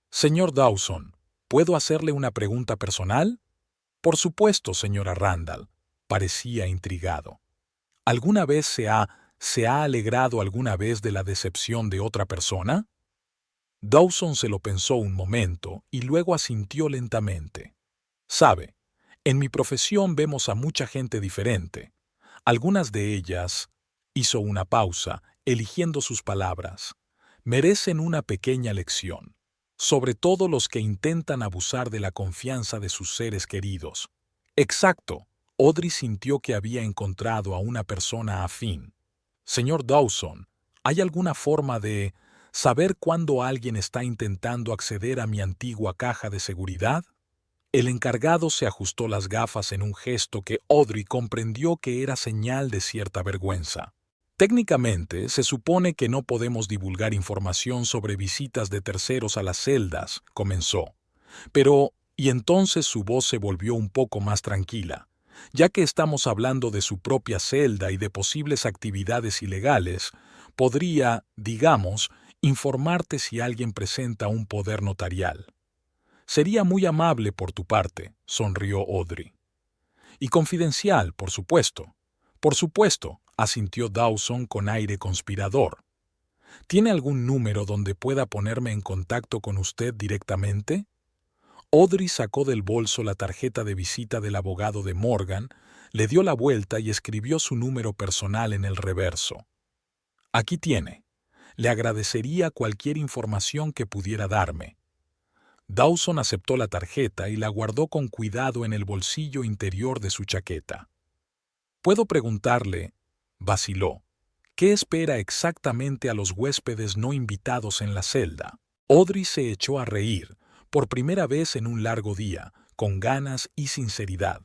A: «Señor Dawson, ¿puedo hacerle una pregunta personal?». «Por supuesto, señora Randall». Parecía intrigado. «¿Alguna vez se ha alegrado alguna vez de la decepción de otra persona?». Dawson se lo pensó un momento y luego asintió lentamente. «Sabe, en mi profesión vemos a mucha gente diferente. Algunas de ellas», hizo una pausa, eligiendo sus palabras, «merecen una pequeña lección, sobre todo los que intentan abusar de la confianza de sus seres queridos». «Exacto». Audrey sintió que había encontrado a una persona afín. «Señor Dawson, ¿hay alguna forma de saber cuándo alguien está intentando acceder a mi antigua caja de seguridad?». El encargado se ajustó las gafas en un gesto que Audrey comprendió que era señal de cierta vergüenza. «Técnicamente, se supone que no podemos divulgar información sobre visitas de terceros a las celdas», comenzó. «Pero», y entonces su voz se volvió un poco más tranquila, «ya que estamos hablando de su propia celda y de posibles actividades ilegales, podría, digamos, informarte si alguien presenta un poder notarial». «Sería muy amable por tu parte», sonrió Audrey. «Y confidencial, por supuesto». «Por supuesto», asintió Dawson con aire conspirador. «¿Tiene algún número donde pueda ponerme en contacto con usted directamente?». Audrey sacó del bolso la tarjeta de visita del abogado de Morgan, le dio la vuelta y escribió su número personal en el reverso. «Aquí tiene. Le agradecería cualquier información que pudiera darme». Dawson aceptó la tarjeta y la guardó con cuidado en el bolsillo interior de su chaqueta. «¿Puedo preguntarle?», vaciló, «¿qué espera exactamente a los huéspedes no invitados en la celda?». Audrey se echó a reír, por primera vez en un largo día, con ganas y sinceridad.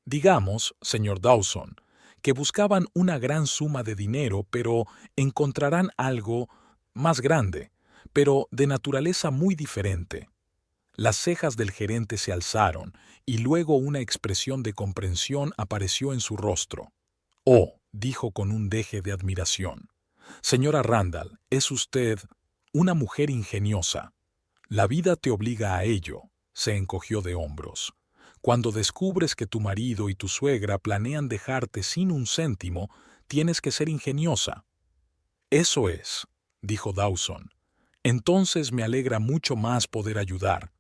A: «Digamos, señor Dawson, que buscaban una gran suma de dinero, pero encontrarán algo más grande, pero de naturaleza muy diferente». Las cejas del gerente se alzaron y luego una expresión de comprensión apareció en su rostro. «Oh», dijo con un deje de admiración. «Señora Randall, es usted una mujer ingeniosa. La vida te obliga a ello», se encogió de hombros. Cuando descubres que tu marido y tu suegra planean dejarte sin un céntimo, tienes que ser ingeniosa. Eso es, dijo Dawson. Entonces me alegra mucho más poder ayudar.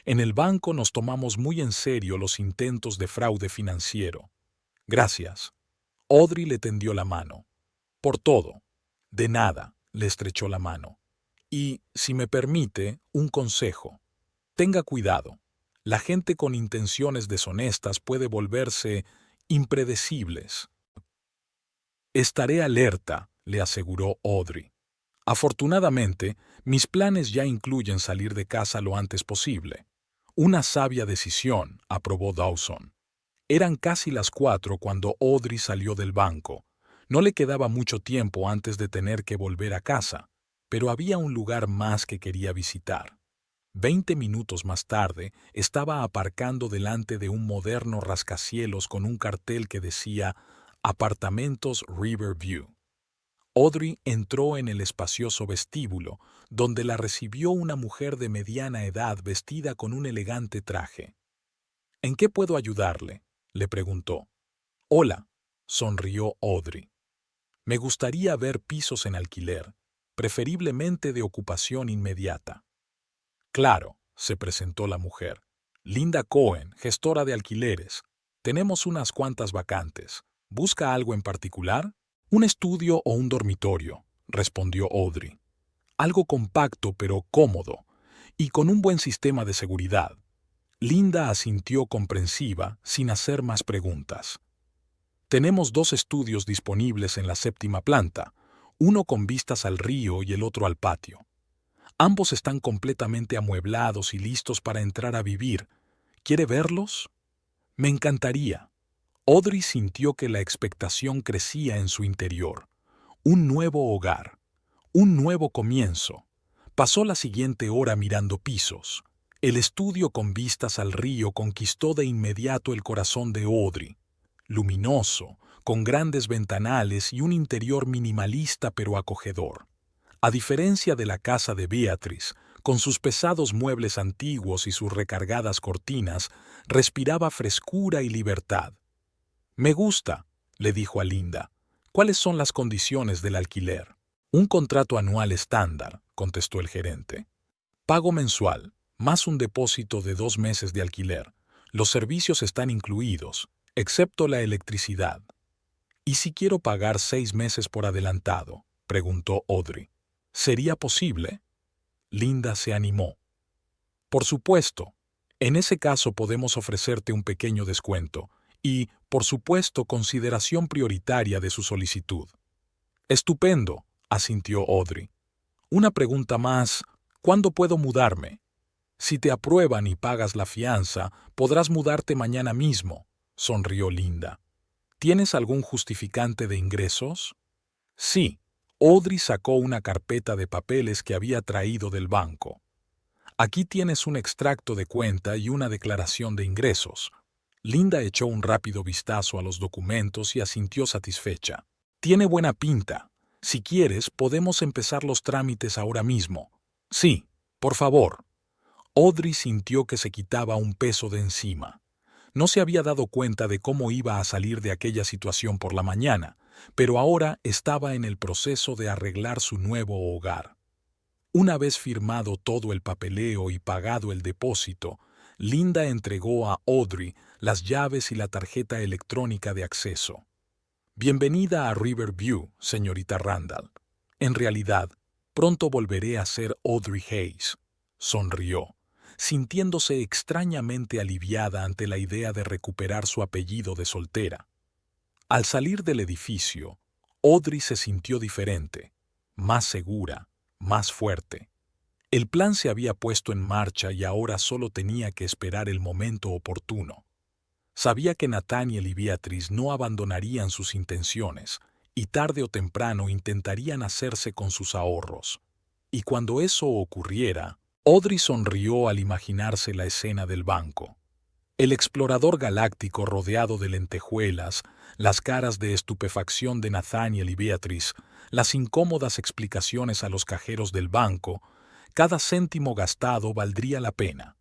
A: En el banco nos tomamos muy en serio los intentos de fraude financiero. Gracias. Audrey le tendió la mano. Por todo. De nada, le estrechó la mano. Y, si me permite, un consejo. Tenga cuidado. La gente con intenciones deshonestas puede volverse impredecibles. Estaré alerta, le aseguró Audrey. Afortunadamente, mis planes ya incluyen salir de casa lo antes posible. Una sabia decisión, aprobó Dawson. Eran casi las 4 cuando Audrey salió del banco. No le quedaba mucho tiempo antes de tener que volver a casa, pero había un lugar más que quería visitar. 20 minutos más tarde, estaba aparcando delante de un moderno rascacielos con un cartel que decía Apartamentos Riverview. Audrey entró en el espacioso vestíbulo, donde la recibió una mujer de mediana edad vestida con un elegante traje. ¿En qué puedo ayudarle?, le preguntó. Hola, sonrió Audrey. Me gustaría ver pisos en alquiler, preferiblemente de ocupación inmediata. Claro, se presentó la mujer. Linda Cohen, gestora de alquileres. Tenemos unas cuantas vacantes. ¿Busca algo en particular? Un estudio o un dormitorio, respondió Audrey. Algo compacto pero cómodo, y con un buen sistema de seguridad. Linda asintió comprensiva, sin hacer más preguntas. Tenemos 2 estudios disponibles en la 7ª planta, uno con vistas al río y el otro al patio. Ambos están completamente amueblados y listos para entrar a vivir. ¿Quiere verlos? Me encantaría. Audrey sintió que la expectación crecía en su interior. Un nuevo hogar. Un nuevo comienzo. Pasó la siguiente hora mirando pisos. El estudio con vistas al río conquistó de inmediato el corazón de Audrey. Luminoso, con grandes ventanales y un interior minimalista pero acogedor. A diferencia de la casa de Beatrice, con sus pesados muebles antiguos y sus recargadas cortinas, respiraba frescura y libertad. Me gusta, le dijo a Linda. ¿Cuáles son las condiciones del alquiler? Un contrato anual estándar, contestó el gerente. Pago mensual, más un depósito de 2 meses de alquiler. Los servicios están incluidos, excepto la electricidad. ¿Y si quiero pagar 6 meses por adelantado?, preguntó Audrey. ¿Sería posible? Linda se animó. Por supuesto. En ese caso podemos ofrecerte un pequeño descuento y, por supuesto, consideración prioritaria de su solicitud. Estupendo, asintió Audrey. Una pregunta más. ¿Cuándo puedo mudarme? Si te aprueban y pagas la fianza, podrás mudarte mañana mismo, sonrió Linda. ¿Tienes algún justificante de ingresos? Sí. Audrey sacó una carpeta de papeles que había traído del banco. Aquí tienes un extracto de cuenta y una declaración de ingresos. Linda echó un rápido vistazo a los documentos y asintió satisfecha. Tiene buena pinta. Si quieres, podemos empezar los trámites ahora mismo. Sí, por favor. Audrey sintió que se quitaba un peso de encima. No se había dado cuenta de cómo iba a salir de aquella situación por la mañana, pero ahora estaba en el proceso de arreglar su nuevo hogar. Una vez firmado todo el papeleo y pagado el depósito, Linda entregó a Audrey las llaves y la tarjeta electrónica de acceso. Bienvenida a Riverview, señorita Randall. En realidad, pronto volveré a ser Audrey Hayes, sonrió, sintiéndose extrañamente aliviada ante la idea de recuperar su apellido de soltera. Al salir del edificio, Audrey se sintió diferente, más segura, más fuerte. El plan se había puesto en marcha y ahora solo tenía que esperar el momento oportuno. Sabía que Nathaniel y Beatrice no abandonarían sus intenciones y tarde o temprano intentarían hacerse con sus ahorros. Y cuando eso ocurriera, Audrey sonrió al imaginarse la escena del banco. El explorador galáctico rodeado de lentejuelas, las caras de estupefacción de Nathaniel y Beatrice, las incómodas explicaciones a los cajeros del banco, cada céntimo gastado valdría la pena.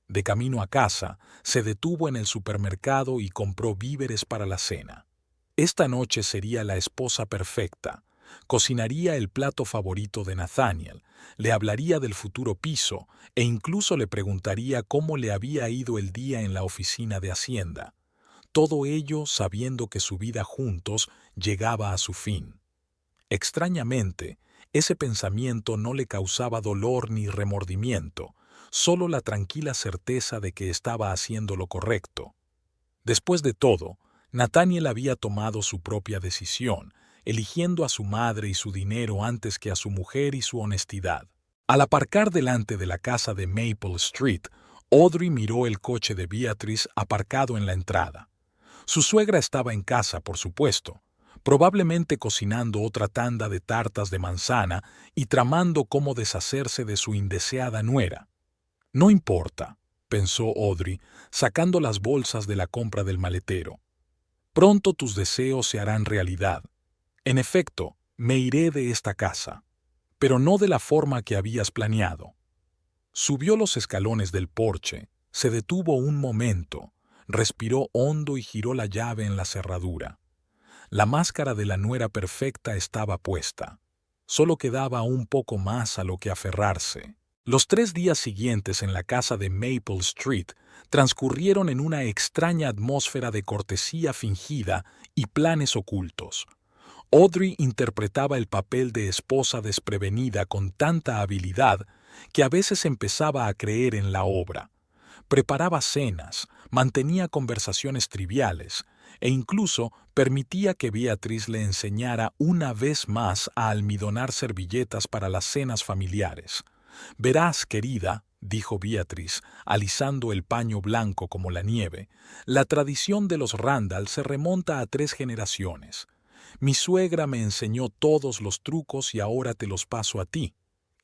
A: De camino a casa, se detuvo en el supermercado y compró víveres para la cena. Esta noche sería la esposa perfecta. Cocinaría el plato favorito de Nathaniel, le hablaría del futuro piso e incluso le preguntaría cómo le había ido el día en la oficina de Hacienda. Todo ello sabiendo que su vida juntos llegaba a su fin. Extrañamente, ese pensamiento no le causaba dolor ni remordimiento, solo la tranquila certeza de que estaba haciendo lo correcto. Después de todo, Nathaniel había tomado su propia decisión, eligiendo a su madre y su dinero antes que a su mujer y su honestidad. Al aparcar delante de la casa de Maple Street, Audrey miró el coche de Beatrice aparcado en la entrada. Su suegra estaba en casa, por supuesto, probablemente cocinando otra tanda de tartas de manzana y tramando cómo deshacerse de su indeseada nuera. No importa, pensó Audrey, sacando las bolsas de la compra del maletero. Pronto tus deseos se harán realidad. En efecto, me iré de esta casa, pero no de la forma que habías planeado. Subió los escalones del porche, se detuvo un momento, respiró hondo y giró la llave en la cerradura. La máscara de la nuera perfecta estaba puesta. Solo quedaba un poco más a lo que aferrarse. Los 3 días siguientes en la casa de Maple Street transcurrieron en una extraña atmósfera de cortesía fingida y planes ocultos. Audrey interpretaba el papel de esposa desprevenida con tanta habilidad que a veces empezaba a creer en la obra. Preparaba cenas, mantenía conversaciones triviales e incluso permitía que Beatrice le enseñara una vez más a almidonar servilletas para las cenas familiares. «Verás, querida», dijo Beatrice, alisando el paño blanco como la nieve, «la tradición de los Randall se remonta a 3 generaciones. Mi suegra me enseñó todos los trucos y ahora te los paso a ti.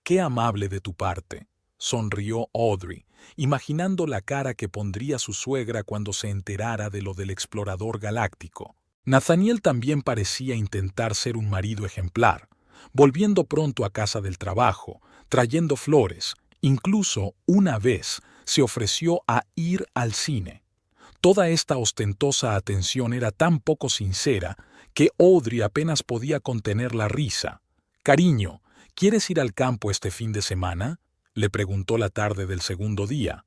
A: ¡Qué amable de tu parte!», sonrió Audrey, imaginando la cara que pondría su suegra cuando se enterara de lo del explorador galáctico. Nathaniel también parecía intentar ser un marido ejemplar, volviendo pronto a casa del trabajo, trayendo flores. Incluso, una vez, se ofreció a ir al cine. Toda esta ostentosa atención era tan poco sincera que Audrey apenas podía contener la risa. «Cariño, ¿quieres ir al campo este fin de semana?», le preguntó la tarde del segundo día.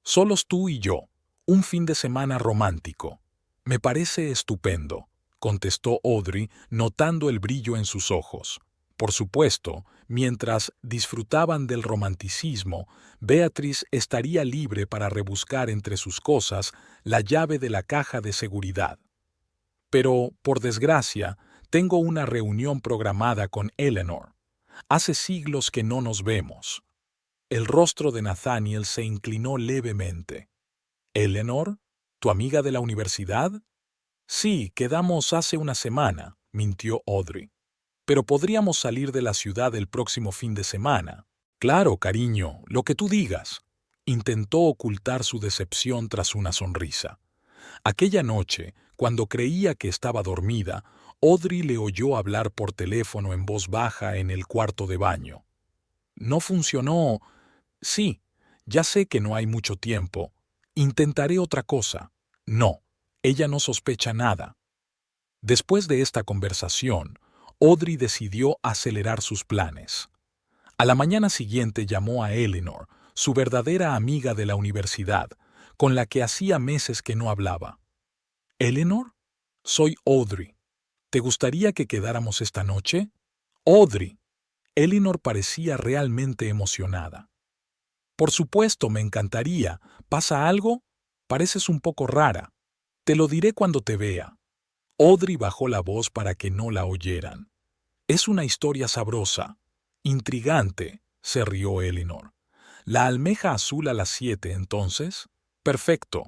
A: «Solos tú y yo. Un fin de semana romántico». «Me parece estupendo», contestó Audrey, notando el brillo en sus ojos. Por supuesto, mientras disfrutaban del romanticismo, Beatrice estaría libre para rebuscar entre sus cosas la llave de la caja de seguridad. «Pero, por desgracia, tengo una reunión programada con Eleanor. Hace siglos que no nos vemos». El rostro de Nathaniel se inclinó levemente. «¿Eleanor? ¿Tu amiga de la universidad?» «Sí, quedamos hace una semana», mintió Audrey. «Pero podríamos salir de la ciudad el próximo fin de semana». «Claro, cariño, lo que tú digas». Intentó ocultar su decepción tras una sonrisa. Aquella noche, cuando creía que estaba dormida, Audrey le oyó hablar por teléfono en voz baja en el cuarto de baño. «No funcionó». «Sí, ya sé que no hay mucho tiempo. Intentaré otra cosa». «No, ella no sospecha nada». Después de esta conversación, Audrey decidió acelerar sus planes. A la mañana siguiente llamó a Eleanor, su verdadera amiga de la universidad, con la que hacía meses que no hablaba. «¿Eleanor? Soy Audrey. ¿Te gustaría que quedáramos esta noche?» «Audrey». Eleanor parecía realmente emocionada. «Por supuesto, me encantaría. ¿Pasa algo? Pareces un poco rara. Te lo diré cuando te vea». Audrey bajó la voz para que no la oyeran. «Es una historia sabrosa. Intrigante», se rió Eleanor. «¿La almeja azul a las 7, entonces?» «Perfecto».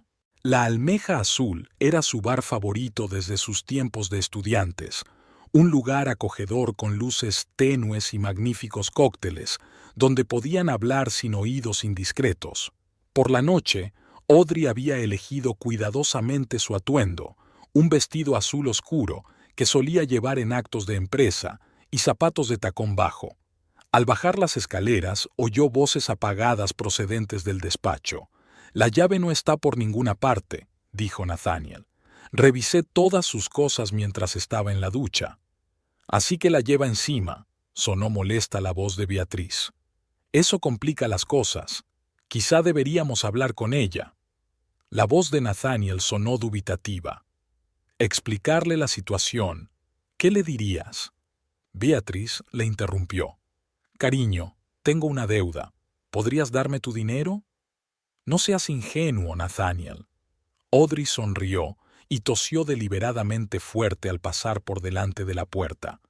A: La Almeja Azul era su bar favorito desde sus tiempos de estudiantes, un lugar acogedor con luces tenues y magníficos cócteles, donde podían hablar sin oídos indiscretos. Por la noche, Audrey había elegido cuidadosamente su atuendo, un vestido azul oscuro que solía llevar en actos de empresa y zapatos de tacón bajo. Al bajar las escaleras, oyó voces apagadas procedentes del despacho. La llave no está por ninguna parte, dijo Nathaniel. Revisé todas sus cosas mientras estaba en la ducha. Así que la lleva encima, sonó molesta la voz de Beatriz. Eso complica las cosas. Quizá deberíamos hablar con ella. La voz de Nathaniel sonó dubitativa. Explicarle la situación. ¿Qué le dirías? Beatriz le interrumpió. Cariño, tengo una deuda. ¿Podrías darme tu dinero? No seas ingenuo, Nathaniel. Audrey sonrió y tosió deliberadamente fuerte al pasar por delante de la puerta.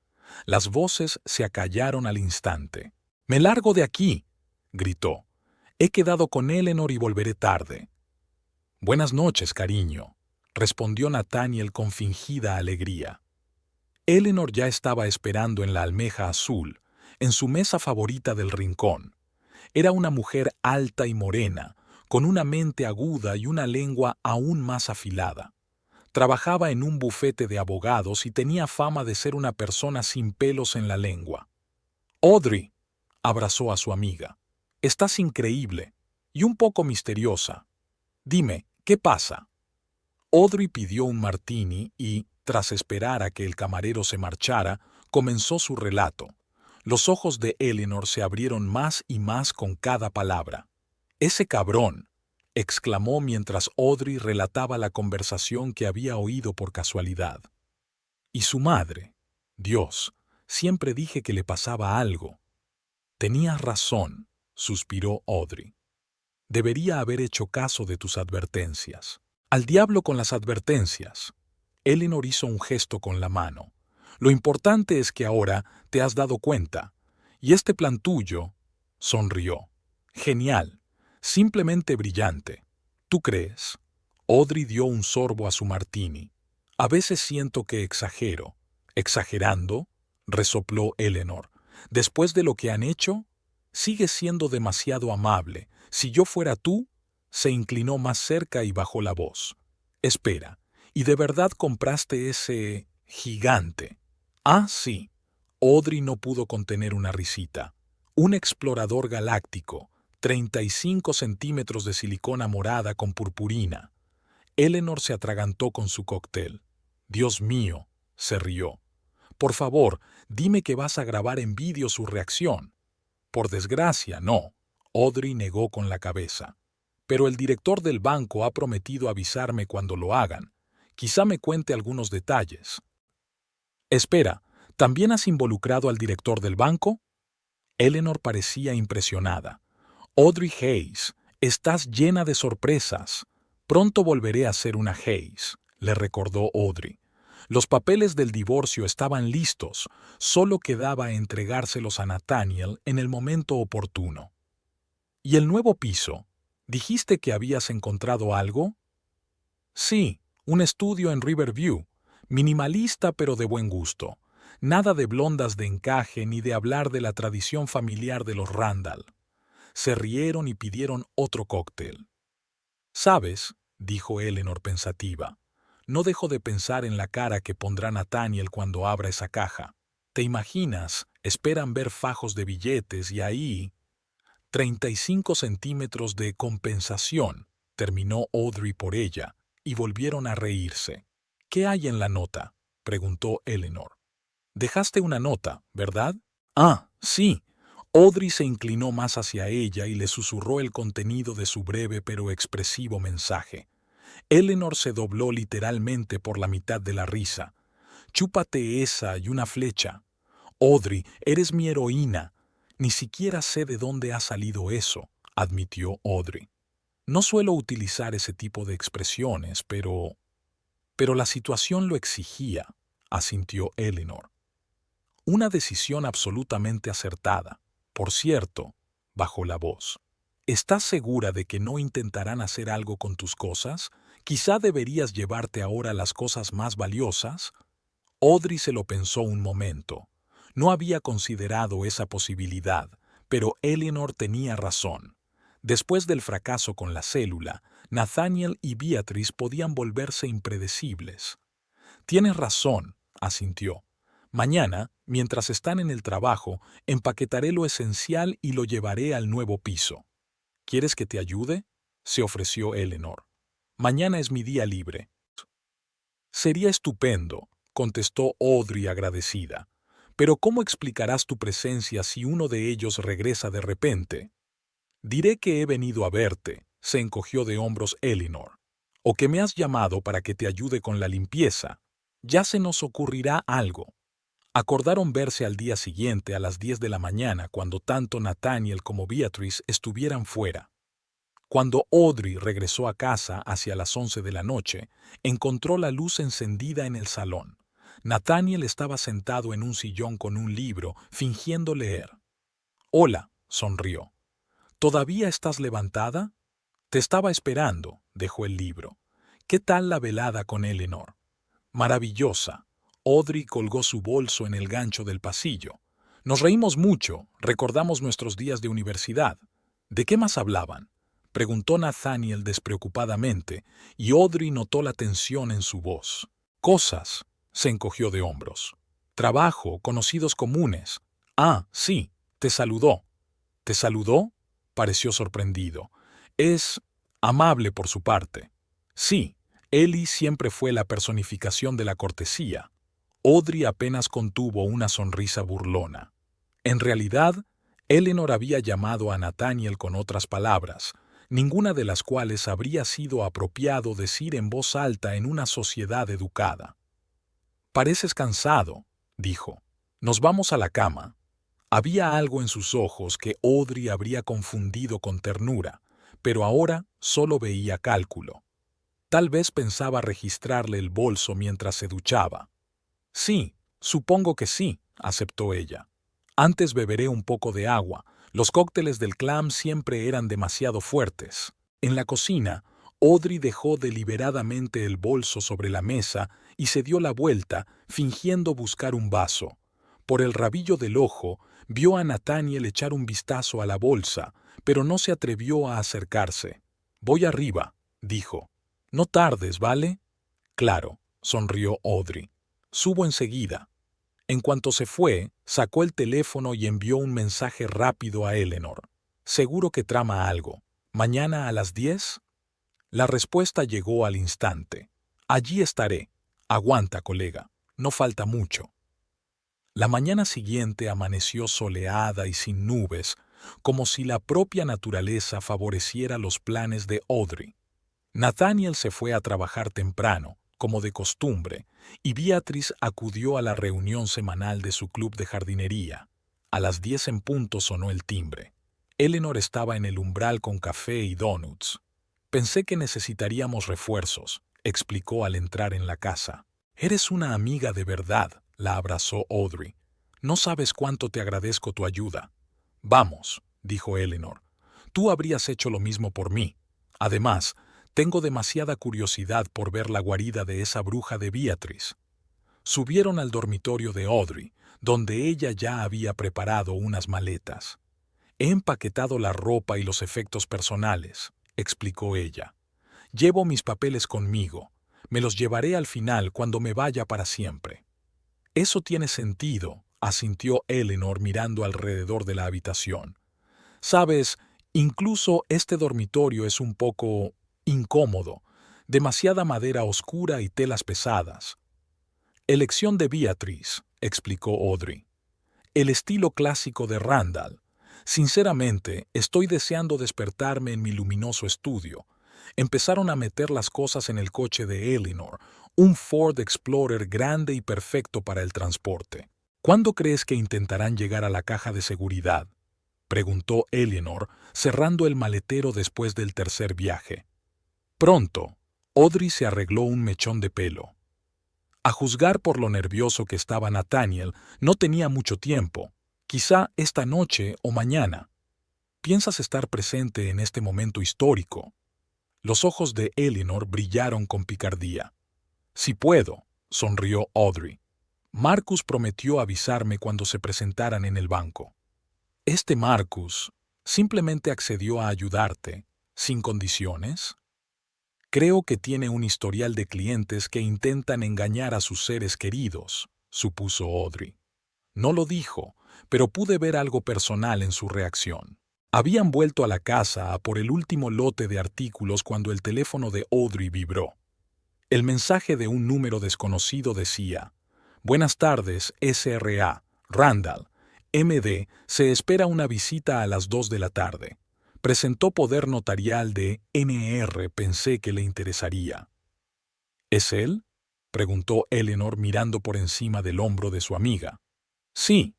A: Las voces se acallaron al instante. «¡Me largo de aquí!», gritó. «He quedado con Eleanor y volveré tarde». «Buenas noches, cariño», respondió Nathaniel con fingida alegría. Eleanor ya estaba esperando en la almeja azul, en su mesa favorita del rincón. Era una mujer alta y morena, con una mente aguda y una lengua aún más afilada. Trabajaba en un bufete de abogados y tenía fama de ser una persona sin pelos en la lengua. «Audrey», abrazó a su amiga, «estás increíble y un poco misteriosa. Dime, ¿qué pasa?». Audrey pidió un martini y, tras esperar a que el camarero se marchara, comenzó su relato. Los ojos de Eleanor se abrieron más y más con cada palabra. «Ese cabrón», exclamó mientras Audrey relataba la conversación que había oído por casualidad. «Y su madre. Dios, siempre dije que le pasaba algo». «Tenías razón», suspiró Audrey. «Debería haber hecho caso de tus advertencias». «Al diablo con las advertencias». Eleanor hizo un gesto con la mano. «Lo importante es que ahora te has dado cuenta. Y este plan tuyo», sonrió. «Genial. Simplemente brillante. ¿Tú crees?». Audrey dio un sorbo a su martini. «A veces siento que exagero». «¿Exagerando?», resopló Eleanor. «Después de lo que han hecho, sigues siendo demasiado amable. Si yo fuera tú», se inclinó más cerca y bajó la voz. «Espera, ¿y de verdad compraste ese gigante?». «Ah, sí». Audrey no pudo contener una risita. «Un explorador galáctico, 35 centímetros de silicona morada con purpurina». Eleanor se atragantó con su cóctel. «Dios mío», se rió. «Por favor, dime que vas a grabar en vídeo su reacción». «Por desgracia, no», Audrey negó con la cabeza. «Pero el director del banco ha prometido avisarme cuando lo hagan. Quizá me cuente algunos detalles». «Espera, ¿también has involucrado al director del banco?». Eleanor parecía impresionada. «Audrey Hayes, estás llena de sorpresas. Pronto volveré a ser una Hayes», le recordó Audrey. Los papeles del divorcio estaban listos, solo quedaba entregárselos a Nathaniel en el momento oportuno. «¿Y el nuevo piso? ¿Dijiste que habías encontrado algo?». «Sí, un estudio en Riverview, minimalista pero de buen gusto. Nada de blondas de encaje ni de hablar de la tradición familiar de los Randall». Se rieron y pidieron otro cóctel. «¿Sabes?», dijo Eleanor pensativa, «no dejo de pensar en la cara que pondrá Nathaniel cuando abra esa caja. ¿Te imaginas? Esperan ver fajos de billetes y ahí...». 35 centímetros de compensación, terminó Audrey por ella, y volvieron a reírse. «¿Qué hay en la nota?», preguntó Eleanor. «Dejaste una nota, ¿verdad?». «Ah, sí». Audrey se inclinó más hacia ella y le susurró el contenido de su breve pero expresivo mensaje. Eleanor se dobló literalmente por la mitad de la risa. «Chúpate esa y una flecha». «Audrey, eres mi heroína». «Ni siquiera sé de dónde ha salido eso», admitió Audrey. «No suelo utilizar ese tipo de expresiones, pero...». «Pero la situación lo exigía», asintió Eleanor. «Una decisión absolutamente acertada. Por cierto», bajó la voz, «¿estás segura de que no intentarán hacer algo con tus cosas? Quizá deberías llevarte ahora las cosas más valiosas». Audrey se lo pensó un momento. No había considerado esa posibilidad, pero Eleanor tenía razón. Después del fracaso con la célula, Nathaniel y Beatriz podían volverse impredecibles. «Tienes razón», asintió. «Mañana, mientras están en el trabajo, empaquetaré lo esencial y lo llevaré al nuevo piso». «¿Quieres que te ayude?». se ofreció Eleanor. Mañana es mi día libre. Sería estupendo, contestó Audrey agradecida. Pero ¿cómo explicarás tu presencia si uno de ellos regresa de repente? Diré que he venido a verte, se encogió de hombros Eleanor. O que me has llamado para que te ayude con la limpieza. Ya se nos ocurrirá algo. Acordaron verse al día siguiente a las 10 de la mañana cuando tanto Nathaniel como Beatrice estuvieran fuera. Cuando Audrey regresó a casa hacia las 11 de la noche, encontró la luz encendida en el salón. Nathaniel estaba sentado en un sillón con un libro, fingiendo leer. «Hola», sonrió. «¿Todavía estás levantada?» «Te estaba esperando», dejó el libro. «¿Qué tal la velada con Eleanor?» «Maravillosa». Audrey colgó su bolso en el gancho del pasillo. «Nos reímos mucho, recordamos nuestros días de universidad». «¿De qué más hablaban?», preguntó Nathaniel despreocupadamente, y Audrey notó la tensión en su voz. «Cosas», se encogió de hombros. «Trabajo, conocidos comunes». «Ah, sí, te saludó». «¿Te saludó?», pareció sorprendido. «Es amable por su parte». «Sí, Ellie siempre fue la personificación de la cortesía». Audrey apenas contuvo una sonrisa burlona. En realidad, Eleanor había llamado a Nathaniel con otras palabras, ninguna de las cuales habría sido apropiado decir en voz alta en una sociedad educada. «Pareces cansado», dijo. «Nos vamos a la cama». Había algo en sus ojos que Audrey habría confundido con ternura, pero ahora solo veía cálculo. Tal vez pensaba registrarle el bolso mientras se duchaba. «Sí, supongo que sí», aceptó ella. «Antes beberé un poco de agua. Los cócteles del clam siempre eran demasiado fuertes». En la cocina, Audrey dejó deliberadamente el bolso sobre la mesa y se dio la vuelta, fingiendo buscar un vaso. Por el rabillo del ojo, vio a Nathaniel echar un vistazo a la bolsa, pero no se atrevió a acercarse. «Voy arriba», dijo. «No tardes, ¿vale?» «Claro», sonrió Audrey. «Subo enseguida». En cuanto se fue, sacó el teléfono y envió un mensaje rápido a Eleanor. «Seguro que trama algo. ¿Mañana a las 10?» La respuesta llegó al instante. «Allí estaré. Aguanta, colega. No falta mucho». La mañana siguiente amaneció soleada y sin nubes, como si la propia naturaleza favoreciera los planes de Audrey. Nathaniel se fue a trabajar temprano, como de costumbre, y Beatrice acudió a la reunión semanal de su club de jardinería. A las 10 en punto sonó el timbre. Eleanor estaba en el umbral con café y donuts. «Pensé que necesitaríamos refuerzos», explicó al entrar en la casa. «Eres una amiga de verdad», la abrazó Audrey. «No sabes cuánto te agradezco tu ayuda». «Vamos», dijo Eleanor. «Tú habrías hecho lo mismo por mí. Además, tengo demasiada curiosidad por ver la guarida de esa bruja de Beatrice». Subieron al dormitorio de Audrey, donde ella ya había preparado unas maletas. «He empaquetado la ropa y los efectos personales», explicó ella. «Llevo mis papeles conmigo. Me los llevaré al final cuando me vaya para siempre». «Eso tiene sentido», asintió Eleanor mirando alrededor de la habitación. «Sabes, incluso este dormitorio es un poco incómodo, demasiada madera oscura y telas pesadas». «Elección de Beatrice», explicó Audrey. «El estilo clásico de Randall. Sinceramente, estoy deseando despertarme en mi luminoso estudio». Empezaron a meter las cosas en el coche de Eleanor, un Ford Explorer grande y perfecto para el transporte. «¿Cuándo crees que intentarán llegar a la caja de seguridad?», preguntó Eleanor, cerrando el maletero después del tercer viaje. «Pronto». Audrey se arregló un mechón de pelo. A juzgar por lo nervioso que estaba Nathaniel, no tenía mucho tiempo. Quizá esta noche o mañana. ¿Piensas estar presente en este momento histórico? Los ojos de Eleanor brillaron con picardía. «Si puedo», sonrió Audrey. «Marcus prometió avisarme cuando se presentaran en el banco». «Este Marcus simplemente accedió a ayudarte, sin condiciones». «Creo que tiene un historial de clientes que intentan engañar a sus seres queridos», supuso Audrey. No lo dijo, pero pude ver algo personal en su reacción. Habían vuelto a la casa a por el último lote de artículos cuando el teléfono de Audrey vibró. El mensaje de un número desconocido decía: «Buenas tardes, SRA, Randall. MD, se espera una visita a las 2 de la tarde. Presentó poder notarial de NR, pensé que le interesaría». «¿Es él?», preguntó Eleanor mirando por encima del hombro de su amiga. «Sí».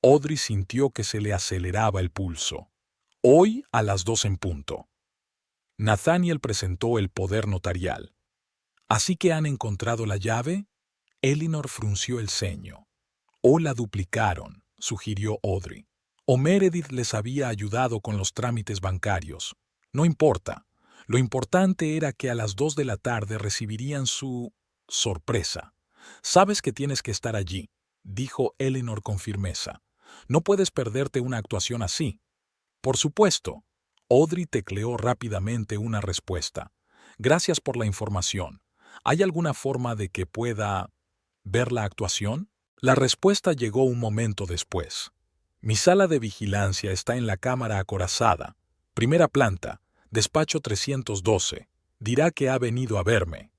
A: Audrey sintió que se le aceleraba el pulso. «Hoy a las 2 en punto». Nathaniel presentó el poder notarial. «¿Así que han encontrado la llave?». Eleanor frunció el ceño. «O la duplicaron», sugirió Audrey. «O Meredith les había ayudado con los trámites bancarios. No importa. Lo importante era que a las 2 de la tarde recibirían su sorpresa. Sabes que tienes que estar allí», dijo Eleanor con firmeza. «No puedes perderte una actuación así». «Por supuesto». Audrey tecleó rápidamente una respuesta. «Gracias por la información. ¿Hay alguna forma de que pueda ver la actuación?». La respuesta llegó un momento después. «Mi sala de vigilancia está en la cámara acorazada. Primera planta, despacho 312. Dirá que ha venido a verme.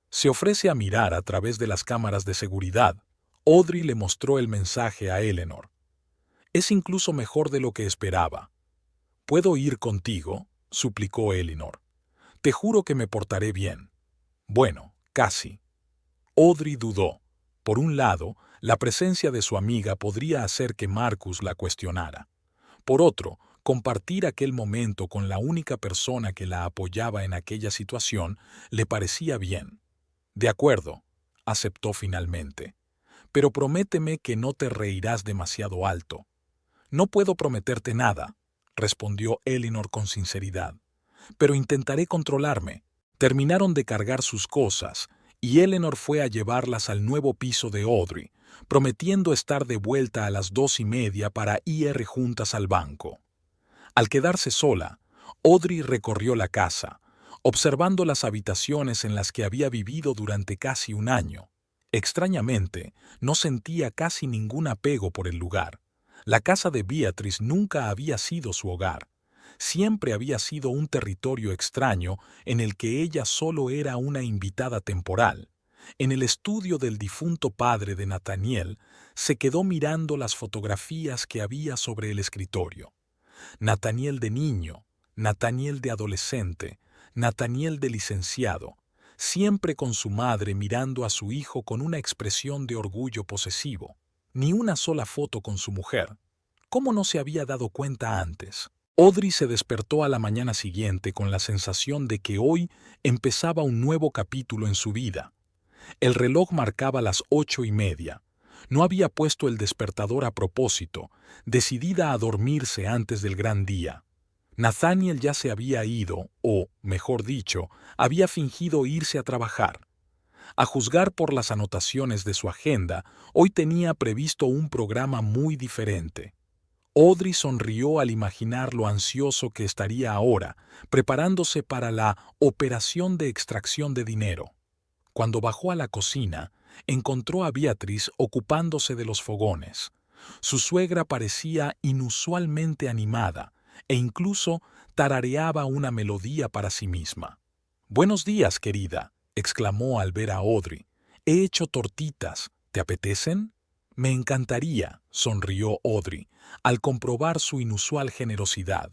A: Se ofrece a mirar a través de las cámaras de seguridad». Audrey le mostró el mensaje a Eleanor. «Es incluso mejor de lo que esperaba». «¿Puedo ir contigo?», suplicó Eleanor. «Te juro que me portaré bien». «Bueno, casi». Audrey dudó. Por un lado, la presencia de su amiga podría hacer que Marcus la cuestionara. Por otro, compartir aquel momento con la única persona que la apoyaba en aquella situación le parecía bien. «De acuerdo», aceptó finalmente. «Pero prométeme que no te reirás demasiado alto». «No puedo prometerte nada», respondió Eleanor con sinceridad. «Pero intentaré controlarme». Terminaron de cargar sus cosas, y Eleanor fue a llevarlas al nuevo piso de Audrey, prometiendo estar de vuelta a las 2:30 para ir juntas al banco. Al quedarse sola, Audrey recorrió la casa, observando las habitaciones en las que había vivido durante casi un año. Extrañamente, no sentía casi ningún apego por el lugar. La casa de Beatrice nunca había sido su hogar. Siempre había sido un territorio extraño en el que ella solo era una invitada temporal. En el estudio del difunto padre de Nathaniel, se quedó mirando las fotografías que había sobre el escritorio. Nathaniel de niño, Nathaniel de adolescente, Nathaniel de licenciado, siempre con su madre mirando a su hijo con una expresión de orgullo posesivo. Ni una sola foto con su mujer. ¿Cómo no se había dado cuenta antes? Audrey se despertó a la mañana siguiente con la sensación de que hoy empezaba un nuevo capítulo en su vida. El reloj marcaba las 8:30. No había puesto el despertador a propósito, decidida a dormirse antes del gran día. Nathaniel ya se había ido, o, mejor dicho, había fingido irse a trabajar. A juzgar por las anotaciones de su agenda, hoy tenía previsto un programa muy diferente. Audrey sonrió al imaginar lo ansioso que estaría ahora, preparándose para la operación de extracción de dinero. Cuando bajó a la cocina, encontró a Beatrice ocupándose de los fogones. Su suegra parecía inusualmente animada e incluso tarareaba una melodía para sí misma. «Buenos días, querida», exclamó al ver a Audrey. «He hecho tortitas. ¿Te apetecen?». «Me encantaría», sonrió Audrey, al comprobar su inusual generosidad.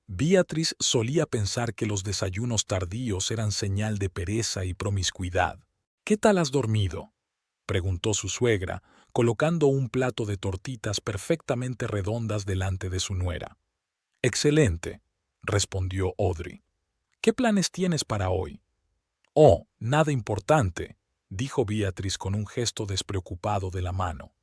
A: Beatrice solía pensar que los desayunos tardíos eran señal de pereza y promiscuidad. «¿Qué tal has dormido?», preguntó su suegra, colocando un plato de tortitas perfectamente redondas delante de su nuera. «Excelente», respondió Audrey. «¿Qué planes tienes para hoy?». «Oh, nada importante», dijo Beatrice con un gesto despreocupado de la mano.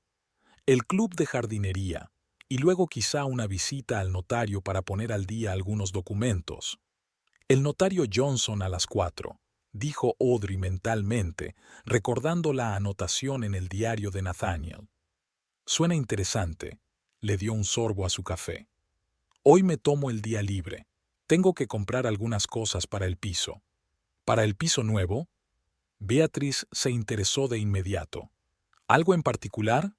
A: «El club de jardinería, y luego quizá una visita al notario para poner al día algunos documentos». «El notario Johnson a las 4», dijo Audrey mentalmente, recordando la anotación en el diario de Nathaniel. «Suena interesante», le dio un sorbo a su café. «Hoy me tomo el día libre. Tengo que comprar algunas cosas para el piso». «¿Para el piso nuevo?». Beatrice se interesó de inmediato. «¿Algo en particular?».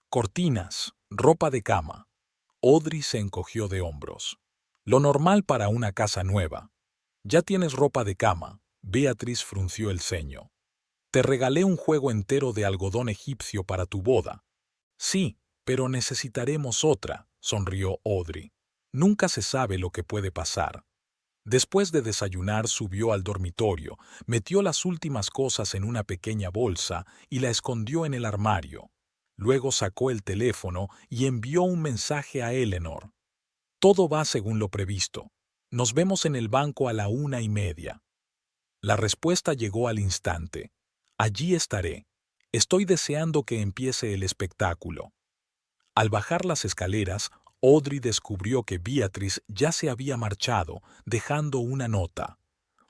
A: «Cortinas, ropa de cama». Audrey se encogió de hombros. Lo normal para una casa nueva. Ya tienes ropa de cama. Beatriz frunció el ceño. Te regalé un juego entero de algodón egipcio para tu boda. Sí, pero necesitaremos otra, sonrió Audrey. Nunca se sabe lo que puede pasar. Después de desayunar subió al dormitorio, metió las últimas cosas en una pequeña bolsa y la escondió en el armario. Luego sacó el teléfono y envió un mensaje a Eleanor. Todo va según lo previsto. Nos vemos en el banco a la 1:30. La respuesta llegó al instante. Allí estaré. Estoy deseando que empiece el espectáculo. Al bajar las escaleras, Audrey descubrió que Beatriz ya se había marchado, dejando una nota.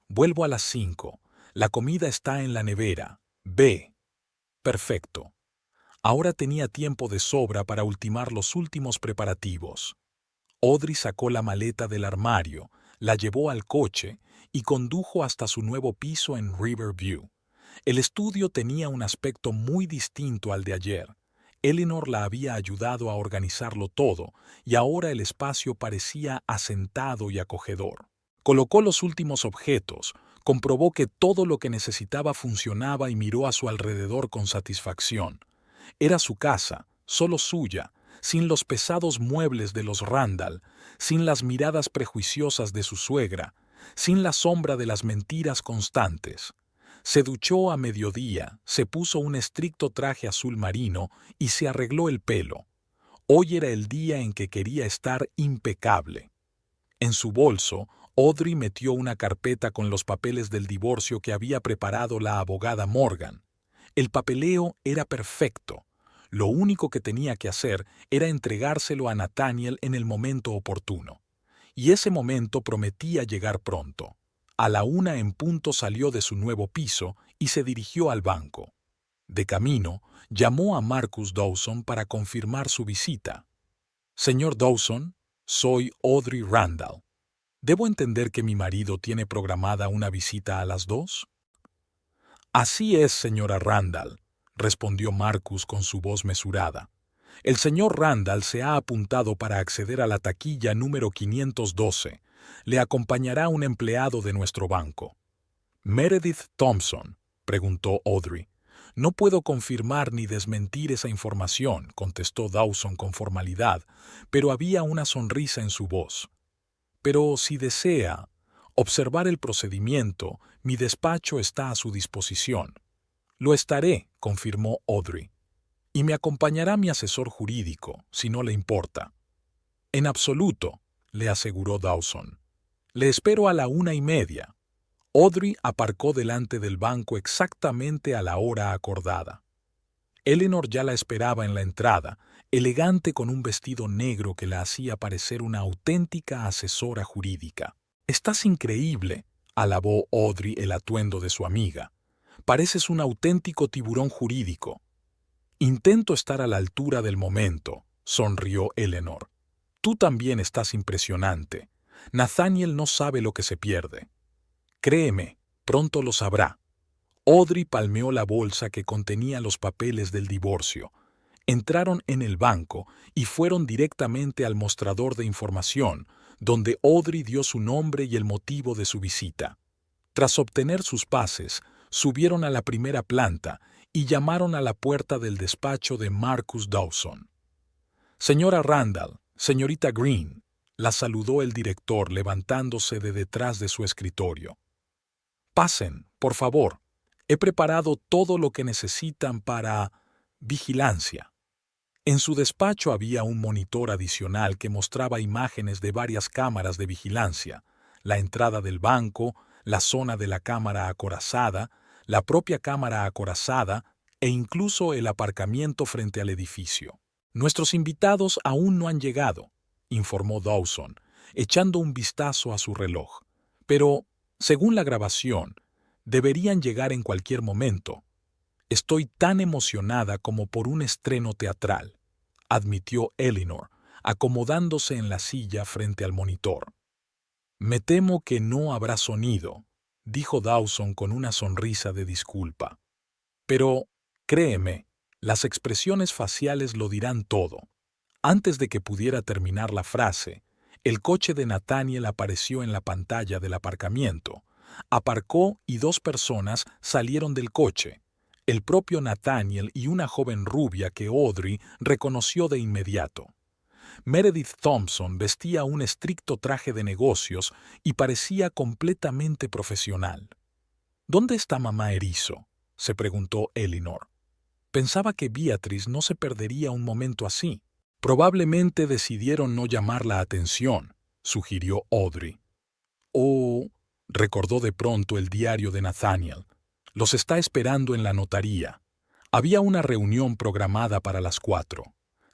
A: Vuelvo a las 5. La comida está en la nevera. Ve. Perfecto. Ahora tenía tiempo de sobra para ultimar los últimos preparativos. Audrey sacó la maleta del armario, la llevó al coche y condujo hasta su nuevo piso en Riverview. El estudio tenía un aspecto muy distinto al de ayer. Eleanor la había ayudado a organizarlo todo y ahora el espacio parecía asentado y acogedor. Colocó los últimos objetos, comprobó que todo lo que necesitaba funcionaba y miró a su alrededor con satisfacción. Era su casa, solo suya, sin los pesados muebles de los Randall, sin las miradas prejuiciosas de su suegra, sin la sombra de las mentiras constantes. Se duchó a mediodía, se puso un estricto traje azul marino y se arregló el pelo. Hoy era el día en que quería estar impecable. En su bolso, Audrey metió una carpeta con los papeles del divorcio que había preparado la abogada Morgan. El papeleo era perfecto. Lo único que tenía que hacer era entregárselo a Nathaniel en el momento oportuno. Y ese momento prometía llegar pronto. A la 1 en punto salió de su nuevo piso y se dirigió al banco. De camino, llamó a Marcus Dawson para confirmar su visita. Señor Dawson, soy Audrey Randall. ¿Debo entender que mi marido tiene programada una visita a las 2? Así es, señora Randall, respondió Marcus con su voz mesurada. El señor Randall se ha apuntado para acceder a la taquilla número 512. Le acompañará un empleado de nuestro banco. ¿Meredith Thompson?, preguntó Audrey. No puedo confirmar ni desmentir esa información, contestó Dawson con formalidad, pero había una sonrisa en su voz. Pero si desea observar el procedimiento, mi despacho está a su disposición. Lo estaré, confirmó Audrey. Y me acompañará mi asesor jurídico, si no le importa. En absoluto, le aseguró Dawson. Le espero a la 1:30. Audrey aparcó delante del banco exactamente a la hora acordada. Eleanor ya la esperaba en la entrada, elegante con un vestido negro que la hacía parecer una auténtica asesora jurídica. «Estás increíble», alabó Audrey el atuendo de su amiga. «Pareces un auténtico tiburón jurídico». «Intento estar a la altura del momento», sonrió Eleanor. «Tú también estás impresionante. Nathaniel no sabe lo que se pierde». «Créeme, pronto lo sabrá». Audrey palmeó la bolsa que contenía los papeles del divorcio. Entraron en el banco y fueron directamente al mostrador de información, donde Audrey dio su nombre y el motivo de su visita. Tras obtener sus pases, subieron a la primera planta y llamaron a la puerta del despacho de Marcus Dawson. «Señora Randall, señorita Green», la saludó el director levantándose de detrás de su escritorio. «Pasen, por favor. He preparado todo lo que necesitan para vigilancia». En su despacho había un monitor adicional que mostraba imágenes de varias cámaras de vigilancia, la entrada del banco, la zona de la cámara acorazada, la propia cámara acorazada e incluso el aparcamiento frente al edificio. «Nuestros invitados aún no han llegado», informó Dawson, echando un vistazo a su reloj. «Pero, según la grabación, deberían llegar en cualquier momento. Estoy tan emocionada como por un estreno teatral», admitió Eleanor, acomodándose en la silla frente al monitor. «Me temo que no habrá sonido», dijo Dawson con una sonrisa de disculpa. «Pero, créeme, las expresiones faciales lo dirán todo. Antes de que pudiera terminar la frase, el coche de Nathaniel apareció en la pantalla del aparcamiento. Aparcó y dos personas salieron del coche. El propio Nathaniel y una joven rubia que Audrey reconoció de inmediato. Meredith Thompson vestía un estricto traje de negocios y parecía completamente profesional. ¿Dónde está mamá Erizo?, se preguntó Eleanor. Pensaba que Beatrice no se perdería un momento así. Probablemente decidieron no llamar la atención, sugirió Audrey. Recordó de pronto el diario de Nathaniel. Los está esperando en la notaría. Había una reunión programada para las 4.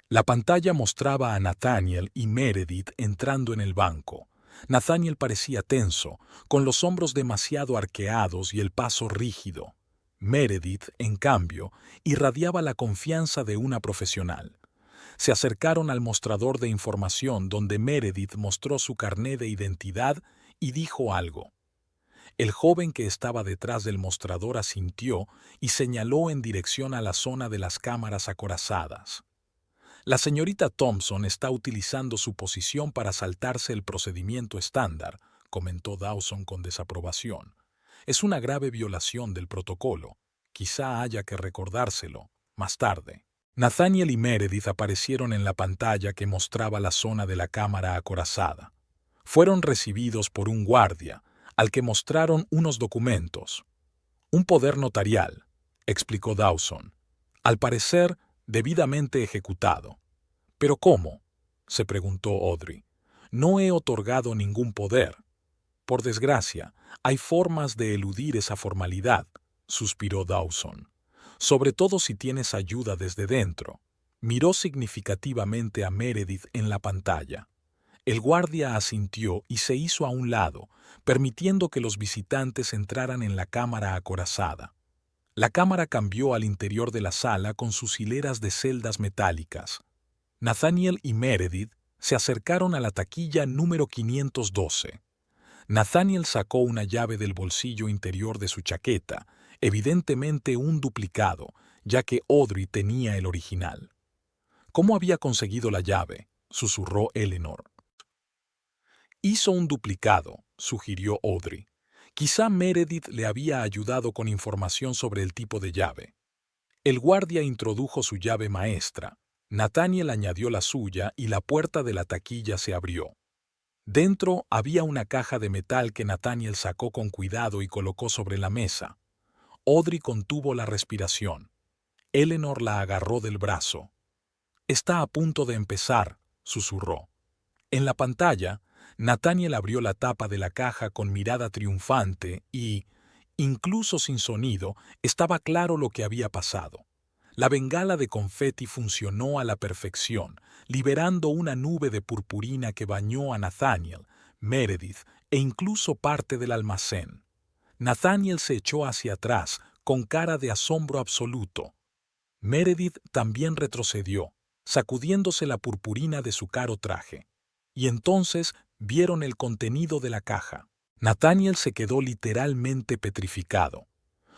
A: La pantalla mostraba a Nathaniel y Meredith entrando en el banco. Nathaniel parecía tenso, con los hombros demasiado arqueados y el paso rígido. Meredith, en cambio, irradiaba la confianza de una profesional. Se acercaron al mostrador de información donde Meredith mostró su carné de identidad y dijo algo. El joven que estaba detrás del mostrador asintió y señaló en dirección a la zona de las cámaras acorazadas. La señorita Thompson está utilizando su posición para saltarse el procedimiento estándar, comentó Dawson con desaprobación. Es una grave violación del protocolo. Quizá haya que recordárselo más tarde. Nathaniel y Meredith aparecieron en la pantalla que mostraba la zona de la cámara acorazada. Fueron recibidos por un guardia, al que mostraron unos documentos. Un poder notarial, explicó Dawson. Al parecer, debidamente ejecutado. ¿Pero cómo?, se preguntó Audrey. No he otorgado ningún poder. Por desgracia, hay formas de eludir esa formalidad, suspiró Dawson. Sobre todo si tienes ayuda desde dentro. Miró significativamente a Meredith en la pantalla. El guardia asintió y se hizo a un lado, permitiendo que los visitantes entraran en la cámara acorazada. La cámara cambió al interior de la sala con sus hileras de celdas metálicas. Nathaniel y Meredith se acercaron a la taquilla número 512. Nathaniel sacó una llave del bolsillo interior de su chaqueta, evidentemente un duplicado, ya que Audrey tenía el original. ¿Cómo había conseguido la llave?, susurró Eleanor. Hizo un duplicado, sugirió Audrey. Quizá Meredith le había ayudado con información sobre el tipo de llave. El guardia introdujo su llave maestra. Nathaniel añadió la suya y la puerta de la taquilla se abrió. Dentro había una caja de metal que Nathaniel sacó con cuidado y colocó sobre la mesa. Audrey contuvo la respiración. Eleanor la agarró del brazo. «Está a punto de empezar», susurró. En la pantalla, Nathaniel abrió la tapa de la caja con mirada triunfante y, incluso sin sonido, estaba claro lo que había pasado. La bengala de confeti funcionó a la perfección, liberando una nube de purpurina que bañó a Nathaniel, Meredith e incluso parte del almacén. Nathaniel se echó hacia atrás, con cara de asombro absoluto. Meredith también retrocedió, sacudiéndose la purpurina de su caro traje. Y entonces vieron el contenido de la caja. Nathaniel se quedó literalmente petrificado.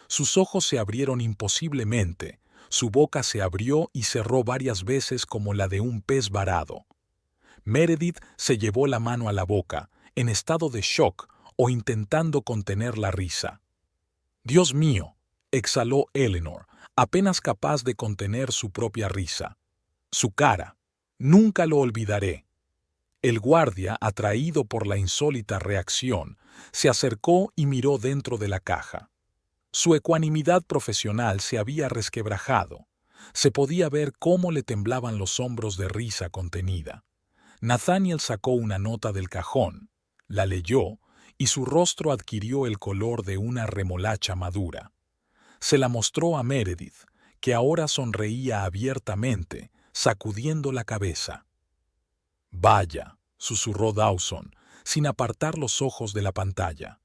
A: Sus ojos se abrieron imposiblemente, su boca se abrió y cerró varias veces como la de un pez varado. Meredith se llevó la mano a la boca, en estado de shock o intentando contener la risa. «Dios mío», exhaló Eleanor, apenas capaz de contener su propia risa. Su cara. Nunca lo olvidaré. El guardia, atraído por la insólita reacción, se acercó y miró dentro de la caja. Su ecuanimidad profesional se había resquebrajado. Se podía ver cómo le temblaban los hombros de risa contenida. Nathaniel sacó una nota del cajón, la leyó y su rostro adquirió el color de una remolacha madura. Se la mostró a Meredith, que ahora sonreía abiertamente, sacudiendo la cabeza. «Vaya», susurró Dawson, sin apartar los ojos de la pantalla.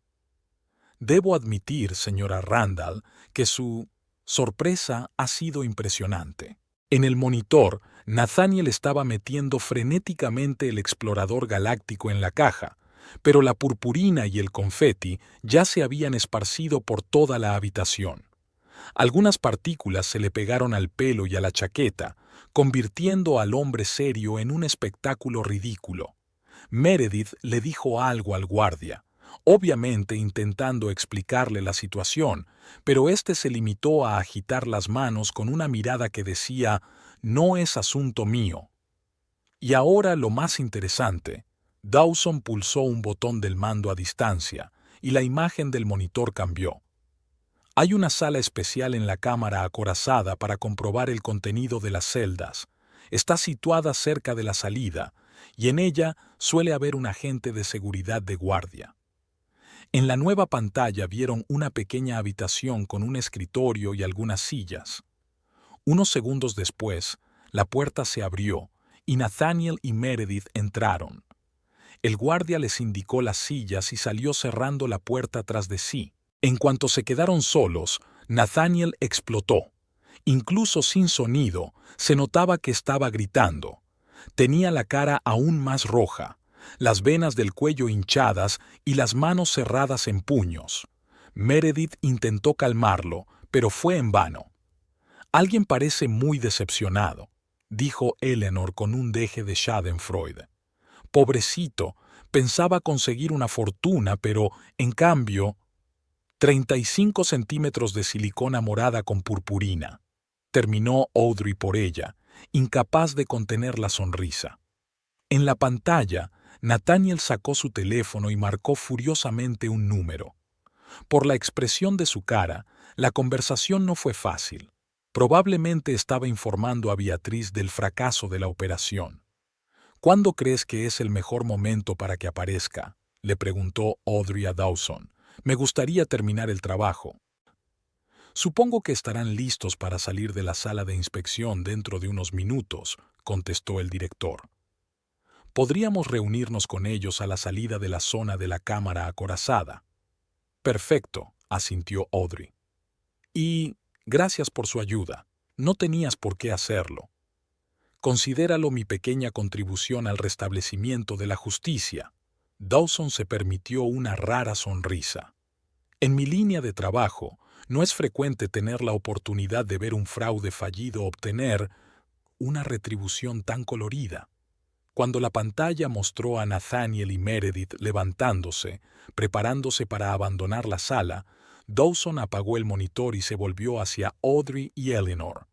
A: «Debo admitir, señora Randall, que su sorpresa ha sido impresionante». En el monitor, Nathaniel estaba metiendo frenéticamente el explorador galáctico en la caja, pero la purpurina y el confeti ya se habían esparcido por toda la habitación. Algunas partículas se le pegaron al pelo y a la chaqueta, convirtiendo al hombre serio en un espectáculo ridículo. Meredith le dijo algo al guardia, obviamente intentando explicarle la situación, pero éste se limitó a agitar las manos con una mirada que decía, «No es asunto mío». Y ahora lo más interesante. Dawson pulsó un botón del mando a distancia, y la imagen del monitor cambió. Hay una sala especial en la cámara acorazada para comprobar el contenido de las celdas. Está situada cerca de la salida, y en ella suele haber un agente de seguridad de guardia. En la nueva pantalla vieron una pequeña habitación con un escritorio y algunas sillas. Unos segundos después, la puerta se abrió, y Nathaniel y Meredith entraron. El guardia les indicó las sillas y salió cerrando la puerta tras de sí. En cuanto se quedaron solos, Nathaniel explotó. Incluso sin sonido, se notaba que estaba gritando. Tenía la cara aún más roja, las venas del cuello hinchadas y las manos cerradas en puños. Meredith intentó calmarlo, pero fue en vano. «Alguien parece muy decepcionado», dijo Eleanor con un deje de Schadenfreude. «Pobrecito, pensaba conseguir una fortuna, pero, en cambio, 35 centímetros de silicona morada con purpurina», terminó Audrey por ella, incapaz de contener la sonrisa. En la pantalla, Nathaniel sacó su teléfono y marcó furiosamente un número. Por la expresión de su cara, la conversación no fue fácil. Probablemente estaba informando a Beatriz del fracaso de la operación. «¿Cuándo crees que es el mejor momento para que aparezca?», le preguntó Audrey a Dawson. «Me gustaría terminar el trabajo». «Supongo que estarán listos para salir de la sala de inspección dentro de unos minutos», contestó el director. «Podríamos reunirnos con ellos a la salida de la zona de la cámara acorazada». «Perfecto», asintió Audrey. «Y gracias por su ayuda. No tenías por qué hacerlo. Considéralo mi pequeña contribución al restablecimiento de la justicia». Dawson se permitió una rara sonrisa. «En mi línea de trabajo, no es frecuente tener la oportunidad de ver un fraude fallido obtener una retribución tan colorida». Cuando la pantalla mostró a Nathaniel y Meredith levantándose, preparándose para abandonar la sala, Dawson apagó el monitor y se volvió hacia Audrey y Eleanor.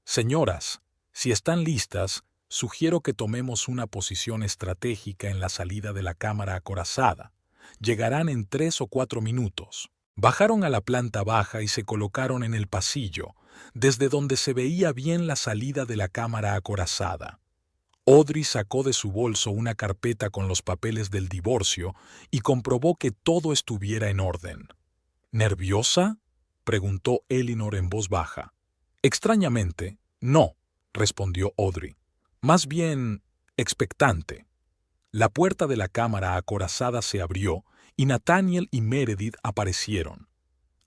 A: «Señoras, si están listas, sugiero que tomemos una posición estratégica en la salida de la cámara acorazada. Llegarán en 3 o 4 minutos». Bajaron a la planta baja y se colocaron en el pasillo, desde donde se veía bien la salida de la cámara acorazada. Audrey sacó de su bolso una carpeta con los papeles del divorcio y comprobó que todo estuviera en orden. «¿Nerviosa?», preguntó Eleanor en voz baja. «Extrañamente, no», respondió Audrey. «Más bien, expectante». La puerta de la cámara acorazada se abrió y Nathaniel y Meredith aparecieron.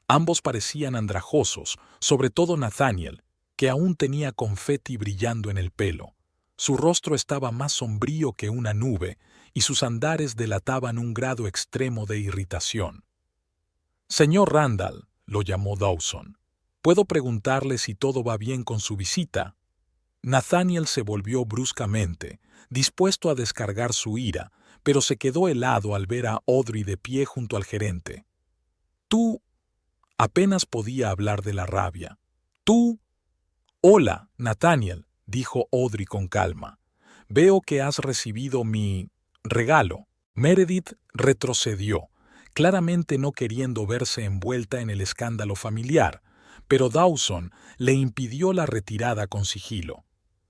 A: Ambos parecían andrajosos, sobre todo Nathaniel, que aún tenía confeti brillando en el pelo. Su rostro estaba más sombrío que una nube y sus andares delataban un grado extremo de irritación. «Señor Randall», lo llamó Dawson, «¿puedo preguntarle si todo va bien con su visita?». Nathaniel se volvió bruscamente, dispuesto a descargar su ira, pero se quedó helado al ver a Audrey de pie junto al gerente. «Tú...» Apenas podía hablar de la rabia. «Tú...». «Hola, Nathaniel», dijo Audrey con calma. «Veo que has recibido mi regalo». Meredith retrocedió, claramente no queriendo verse envuelta en el escándalo familiar, pero Dawson le impidió la retirada con sigilo.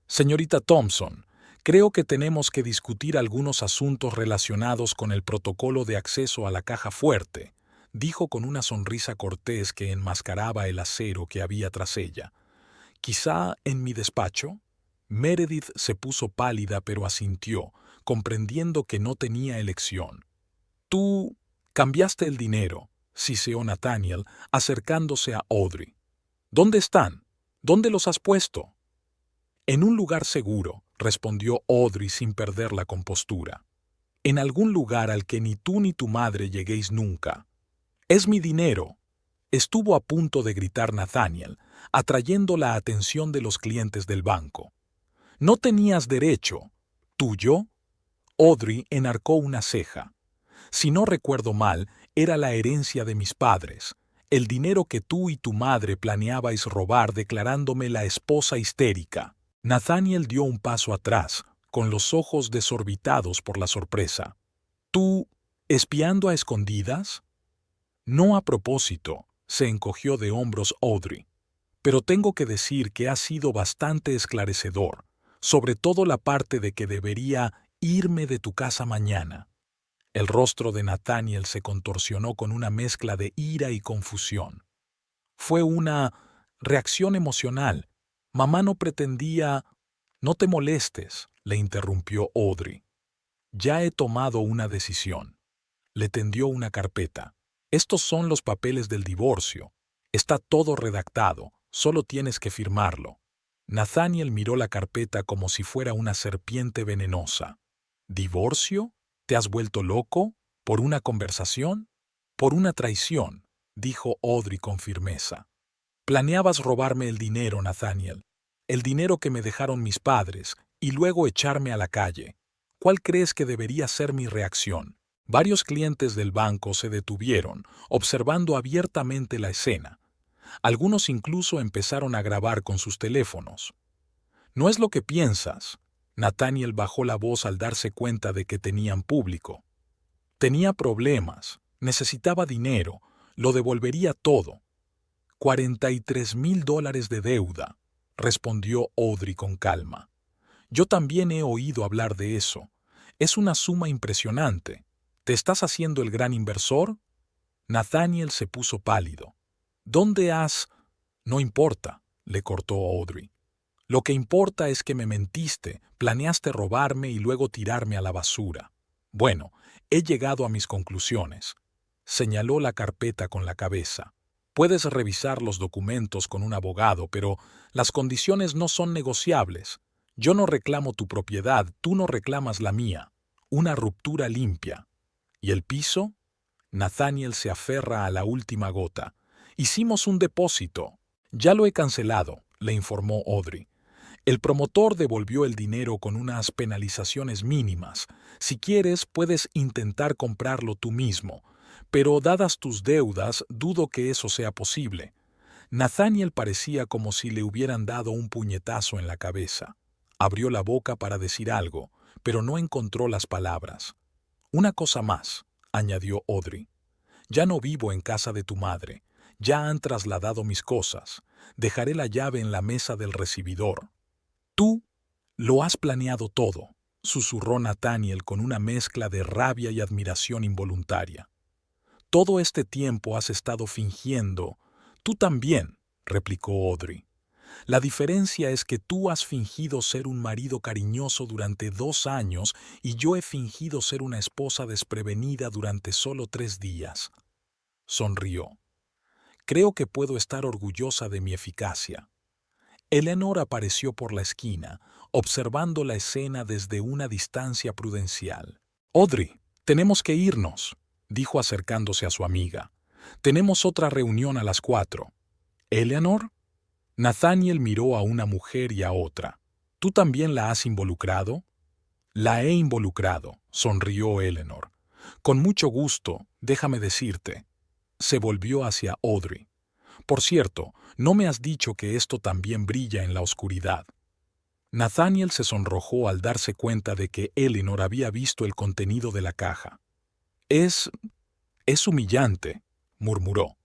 A: «Señorita Thompson, creo que tenemos que discutir algunos asuntos relacionados con el protocolo de acceso a la caja fuerte», dijo con una sonrisa cortés que enmascaraba el acero que había tras ella. «¿Quizá en mi despacho?». Meredith se puso pálida pero asintió, comprendiendo que no tenía elección. «Tú cambiaste el dinero», siseó Nathaniel, acercándose a Audrey. «¿Dónde están? ¿Dónde los has puesto?». «En un lugar seguro», respondió Audrey sin perder la compostura. «En algún lugar al que ni tú ni tu madre lleguéis nunca». «Es mi dinero», estuvo a punto de gritar Nathaniel, atrayendo la atención de los clientes del banco. No tenías derecho. ¿Tuyo? Audrey enarcó una ceja. Si no recuerdo mal, era la herencia de mis padres, el dinero que tú y tu madre planeabais robar declarándome la esposa histérica. Nathaniel dio un paso atrás, con los ojos desorbitados por la sorpresa. ¿Tú, espiando a escondidas? No a propósito, se encogió de hombros Audrey. Pero tengo que decir que ha sido bastante esclarecedor, sobre todo la parte de que debería irme de tu casa mañana. El rostro de Nathaniel se contorsionó con una mezcla de ira y confusión. Fue una reacción emocional. Mamá no pretendía... No te molestes, le interrumpió Audrey. Ya he tomado una decisión. Le tendió una carpeta. Estos son los papeles del divorcio. Está todo redactado, solo tienes que firmarlo. Nathaniel miró la carpeta como si fuera una serpiente venenosa. ¿Divorcio? ¿Te has vuelto loco? ¿Por una conversación? Por una traición, dijo Audrey con firmeza. Planeabas robarme el dinero, Nathaniel. El dinero que me dejaron mis padres, y luego echarme a la calle. ¿Cuál crees que debería ser mi reacción? Varios clientes del banco se detuvieron, observando abiertamente la escena. Algunos incluso empezaron a grabar con sus teléfonos. No es lo que piensas. Nathaniel bajó la voz al darse cuenta de que tenían público. Tenía problemas, necesitaba dinero, lo devolvería todo. $43,000 de deuda, respondió Audrey con calma. Yo también he oído hablar de eso. Es una suma impresionante. ¿Te estás haciendo el gran inversor? Nathaniel se puso pálido. ¿Dónde has...? No importa, le cortó Audrey. Lo que importa es que me mentiste, planeaste robarme y luego tirarme a la basura. Bueno, he llegado a mis conclusiones. Señaló la carpeta con la cabeza. Puedes revisar los documentos con un abogado, pero las condiciones no son negociables. Yo no reclamo tu propiedad, tú no reclamas la mía. Una ruptura limpia. ¿Y el piso? Nathaniel se aferra a la última gota. Hicimos un depósito. Ya lo he cancelado, le informó Audrey. El promotor devolvió el dinero con unas penalizaciones mínimas. Si quieres, puedes intentar comprarlo tú mismo, pero dadas tus deudas, dudo que eso sea posible. Nathaniel parecía como si le hubieran dado un puñetazo en la cabeza. Abrió la boca para decir algo, pero no encontró las palabras. Una cosa más, añadió Audrey. Ya no vivo en casa de tu madre. Ya han trasladado mis cosas. Dejaré la llave en la mesa del recibidor. Tú lo has planeado todo, susurró Nathaniel con una mezcla de rabia y admiración involuntaria. Todo este tiempo has estado fingiendo. Tú también, replicó Audrey. La diferencia es que tú has fingido ser un marido cariñoso durante 2 años y yo he fingido ser una esposa desprevenida durante solo 3 días. Sonrió. Creo que puedo estar orgullosa de mi eficacia. Eleanor apareció por la esquina, observando la escena desde una distancia prudencial. Audrey, tenemos que irnos, dijo acercándose a su amiga. Tenemos otra reunión a las 4. ¿Eleanor? Nathaniel miró a una mujer y a otra. ¿Tú también la has involucrado? La he involucrado, sonrió Eleanor. Con mucho gusto, déjame decirte. Se volvió hacia Audrey. Por cierto, no me has dicho que esto también brilla en la oscuridad. Nathaniel se sonrojó al darse cuenta de que Eleanor había visto el contenido de la caja. Es humillante, murmuró.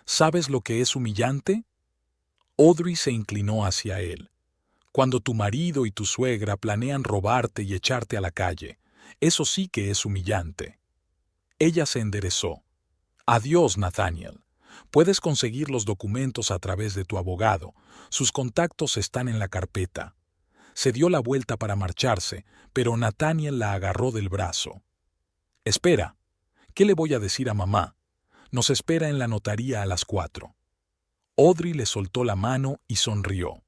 A: ¿Sabes lo que es humillante? Audrey se inclinó hacia él. Cuando tu marido y tu suegra planean robarte y echarte a la calle, eso sí que es humillante. Ella se enderezó. Adiós, Nathaniel. Puedes conseguir los documentos a través de tu abogado. Sus contactos están en la carpeta. Se dio la vuelta para marcharse, pero Nathaniel la agarró del brazo. Espera, ¿qué le voy a decir a mamá? Nos espera en la notaría a las 4. Audrey le soltó la mano y sonrió.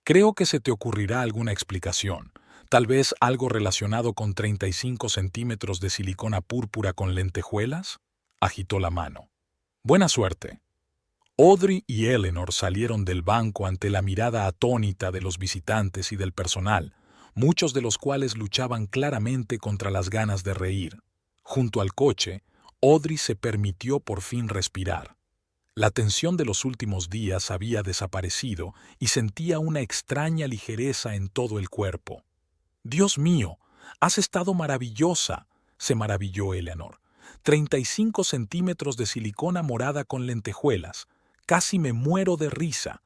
A: Creo que se te ocurrirá alguna explicación. Tal vez algo relacionado con 35 centímetros de silicona púrpura con lentejuelas. Agitó la mano. Buena suerte. Audrey y Eleanor salieron del banco ante la mirada atónita de los visitantes y del personal, muchos de los cuales luchaban claramente contra las ganas de reír. Junto al coche, Audrey se permitió por fin respirar. La tensión de los últimos días había desaparecido y sentía una extraña ligereza en todo el cuerpo. «Dios mío, has estado maravillosa», se maravilló Eleanor. 35 centímetros de silicona morada con lentejuelas. Casi me muero de risa.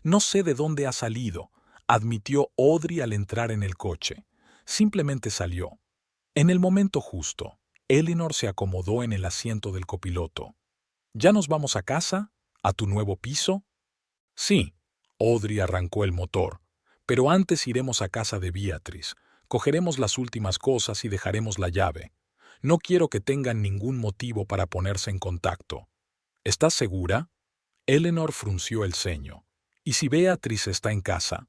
A: No sé de dónde ha salido, admitió Audrey al entrar en el coche. Simplemente salió. En el momento justo, Eleanor se acomodó en el asiento del copiloto. ¿Ya nos vamos a casa? ¿A tu nuevo piso? Sí. Audrey arrancó el motor. Pero antes iremos a casa de Beatrice. Cogeremos las últimas cosas y dejaremos la llave. No quiero que tengan ningún motivo para ponerse en contacto. ¿Estás segura? Eleanor frunció el ceño. ¿Y si Beatrice está en casa?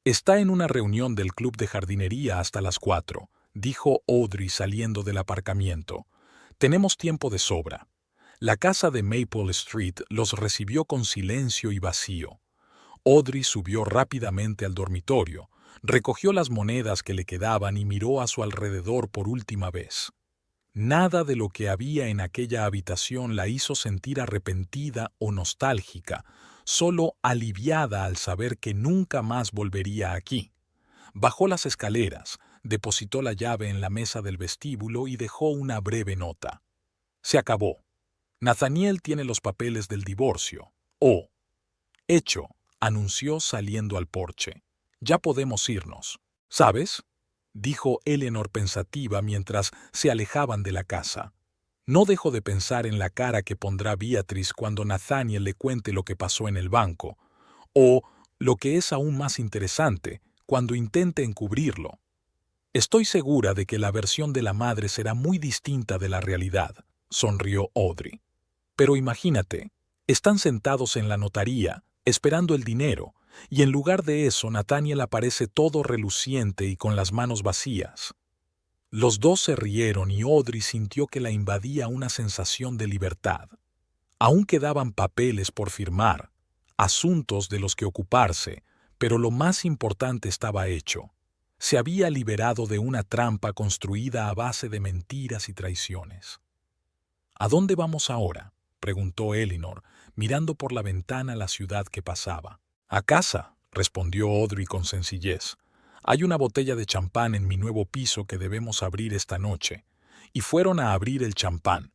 A: Está en una reunión del club de jardinería hasta las 4, dijo Audrey saliendo del aparcamiento. Tenemos tiempo de sobra. La casa de Maple Street los recibió con silencio y vacío. Audrey subió rápidamente al dormitorio, recogió las monedas que le quedaban y miró a su alrededor por última vez. Nada de lo que había en aquella habitación la hizo sentir arrepentida o nostálgica, solo aliviada al saber que nunca más volvería aquí. Bajó las escaleras, depositó la llave en la mesa del vestíbulo y dejó una breve nota. Se acabó. Nathaniel tiene los papeles del divorcio. Oh. Hecho, anunció saliendo al porche. Ya podemos irnos. ¿Sabes?, dijo Eleanor pensativa mientras se alejaban de la casa. No dejo de pensar en la cara que pondrá Beatrice cuando Nathaniel le cuente lo que pasó en el banco, o, lo que es aún más interesante, cuando intente encubrirlo. Estoy segura de que la versión de la madre será muy distinta de la realidad, sonrió Audrey. Pero imagínate, están sentados en la notaría, esperando el dinero, y en lugar de eso Nathaniel aparece todo reluciente y con las manos vacías. Los dos se rieron y Audrey sintió que la invadía una sensación de libertad. Aún quedaban papeles por firmar, asuntos de los que ocuparse, pero lo más importante estaba hecho. Se había liberado de una trampa construida a base de mentiras y traiciones. ¿A dónde vamos ahora?, preguntó Eleanor, mirando por la ventana la ciudad que pasaba. «A casa», respondió Audrey con sencillez. «Hay una botella de champán en mi nuevo piso que debemos abrir esta noche». Y fueron a abrir el champán,